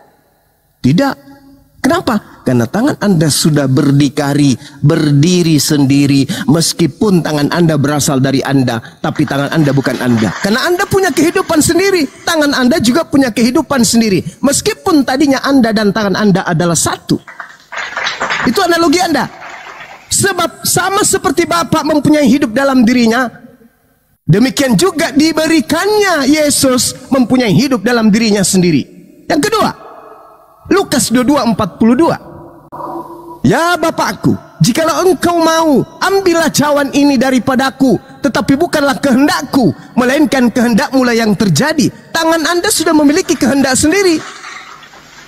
Tidak. Kenapa? Karena tangan Anda sudah berdiri sendiri, meskipun tangan Anda berasal dari Anda, tapi tangan Anda bukan Anda. Karena Anda punya kehidupan sendiri, tangan Anda juga punya kehidupan sendiri, meskipun tadinya Anda dan tangan Anda adalah satu. Itu analogi Anda. Sebab sama seperti Bapa mempunyai hidup dalam dirinya, demikian juga diberikannya Yesus mempunyai hidup dalam dirinya sendiri. Yang kedua, Lukas 22:42. Ya Bapakku, jikalau engkau mau, ambillah cawan ini daripadaku, tetapi bukanlah kehendakku, melainkan kehendakmu lah yang terjadi. Tangan Anda sudah memiliki kehendak sendiri,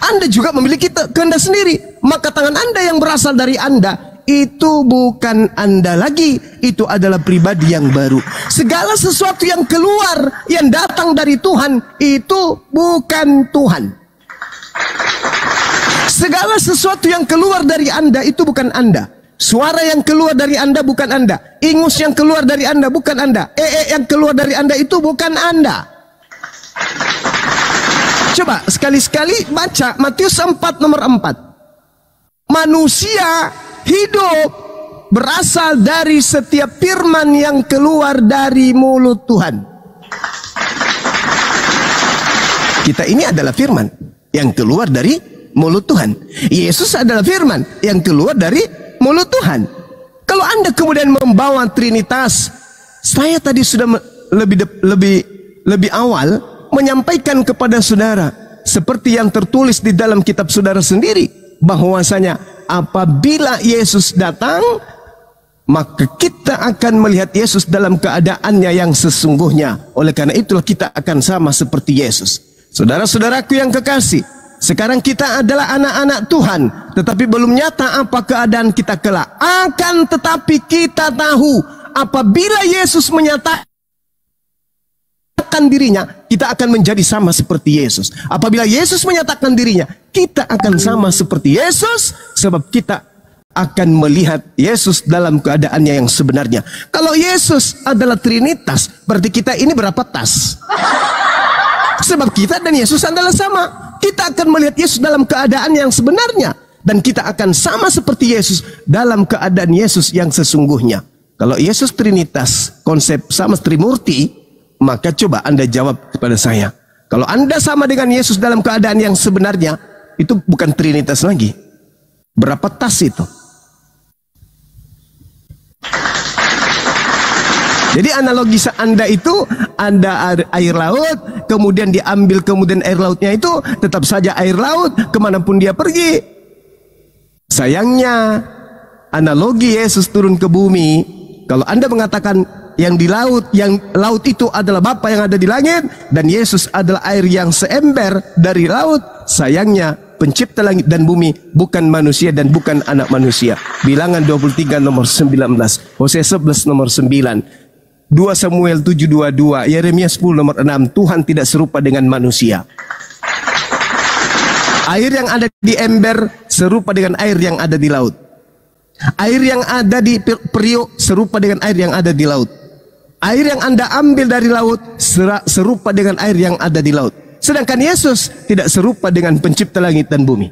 Anda juga memiliki kehendak sendiri. Maka tangan Anda yang berasal dari Anda itu bukan Anda lagi, itu adalah pribadi yang baru. Segala sesuatu yang keluar, yang datang dari Tuhan, itu bukan Tuhan. Segala sesuatu yang keluar dari Anda itu bukan Anda. Suara yang keluar dari Anda bukan Anda. Ingus yang keluar dari Anda bukan Anda. Yang keluar dari Anda itu bukan Anda. Coba sekali-sekali baca Matius 4 nomor 4. Manusia hidup berasal dari setiap firman yang keluar dari mulut Tuhan. Kita ini adalah firman yang keluar dari mulut Tuhan. Yesus adalah firman yang keluar dari mulut Tuhan. Kalau Anda kemudian membawa Trinitas, saya tadi sudah lebih awal menyampaikan kepada saudara, seperti yang tertulis di dalam kitab saudara sendiri, bahwasanya apabila Yesus datang, maka kita akan melihat Yesus dalam keadaannya yang sesungguhnya. Oleh karena itulah kita akan sama seperti Yesus. Saudara-saudaraku yang kekasih, sekarang kita adalah anak-anak Tuhan, tetapi belum nyata apa keadaan kita kelak. Akan tetapi kita tahu, apabila Yesus menyatakan dirinya, kita akan menjadi sama seperti Yesus. Apabila Yesus menyatakan dirinya, kita akan sama seperti Yesus, sebab kita akan melihat Yesus dalam keadaannya yang sebenarnya. Kalau Yesus adalah Trinitas, berarti kita ini berapa tas? Sebab kita dan Yesus adalah sama. Kita akan melihat Yesus dalam keadaan yang sebenarnya, dan kita akan sama seperti Yesus dalam keadaan Yesus yang sesungguhnya. Kalau Yesus Trinitas, konsep sama Trimurti, maka coba Anda jawab kepada saya. Kalau Anda sama dengan Yesus dalam keadaan yang sebenarnya, itu bukan Trinitas lagi. Berapa tas itu? Jadi analogi Anda itu, Anda air laut, kemudian diambil, kemudian air lautnya itu tetap saja air laut, kemanapun dia pergi. Sayangnya, analogi Yesus turun ke bumi, kalau Anda mengatakan yang di laut, yang laut itu adalah Bapa yang ada di langit, dan Yesus adalah air yang seember dari laut, sayangnya pencipta langit dan bumi bukan manusia dan bukan anak manusia. Bilangan 23 nomor 19, Hosea 11 nomor 9, 2 Samuel 7:22, Yeremia 10 nomor 6, Tuhan tidak serupa dengan manusia. Air yang ada di ember serupa dengan air yang ada di laut. Air yang ada di periuk serupa dengan air yang ada di laut. Air yang Anda ambil dari laut serupa dengan air yang ada di laut. Sedangkan Yesus tidak serupa dengan pencipta langit dan bumi.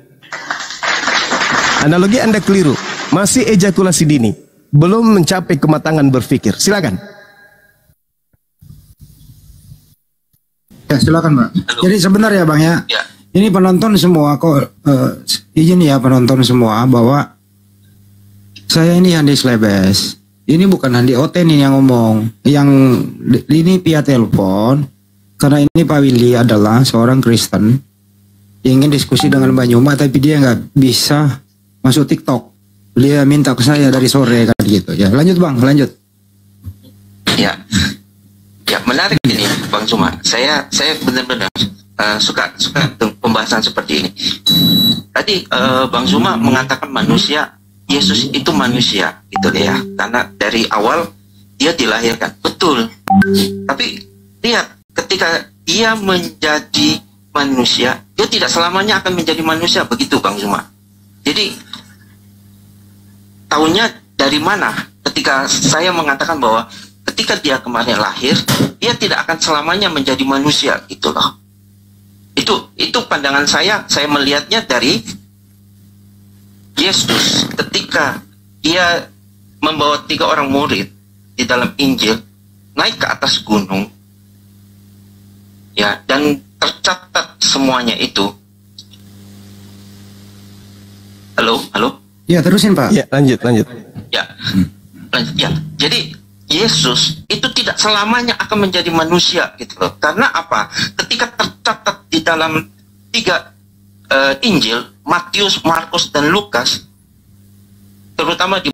Analogi Anda keliru. Masih ejakulasi dini, belum mencapai kematangan berpikir. Silakan. Ya silakan Pak. Jadi sebenarnya Bang ya, ini penonton semua kok izin ya penonton semua bahwa saya ini Andi Slebes. Ini bukan Andi Oten ini yang ngomong, yang ini via telepon, karena ini Pak Willy adalah seorang Kristen ingin diskusi dengan Bang Juma tapi dia nggak bisa masuk TikTok. Dia minta ke saya dari sore kan gitu. Ya lanjut Bang, lanjut. Ya, menarik ini Bang Juma. Saya benar-benar suka pembahasan seperti ini. Tadi Bang Juma mengatakan manusia, Yesus itu manusia, gitu ya. Karena dari awal dia dilahirkan, betul. Tapi lihat, ketika dia menjadi manusia, dia tidak selamanya akan menjadi manusia, begitu Bang Juma. Jadi tahunya dari mana? Ketika saya mengatakan bahwa ketika dia kemarin lahir, dia tidak akan selamanya menjadi manusia, gitu loh. Itu pandangan saya melihatnya dari Yesus ketika dia membawa 3 orang murid di dalam Injil naik ke atas gunung, ya, dan tercatat semuanya itu. Halo. Ya terusin Pak. Ya lanjut. Ya, ya. Jadi Yesus itu tidak selamanya akan menjadi manusia, gitu loh. Karena apa? Ketika tercatat di dalam 3 Injil, Matius, Markus, dan Lukas, terutama di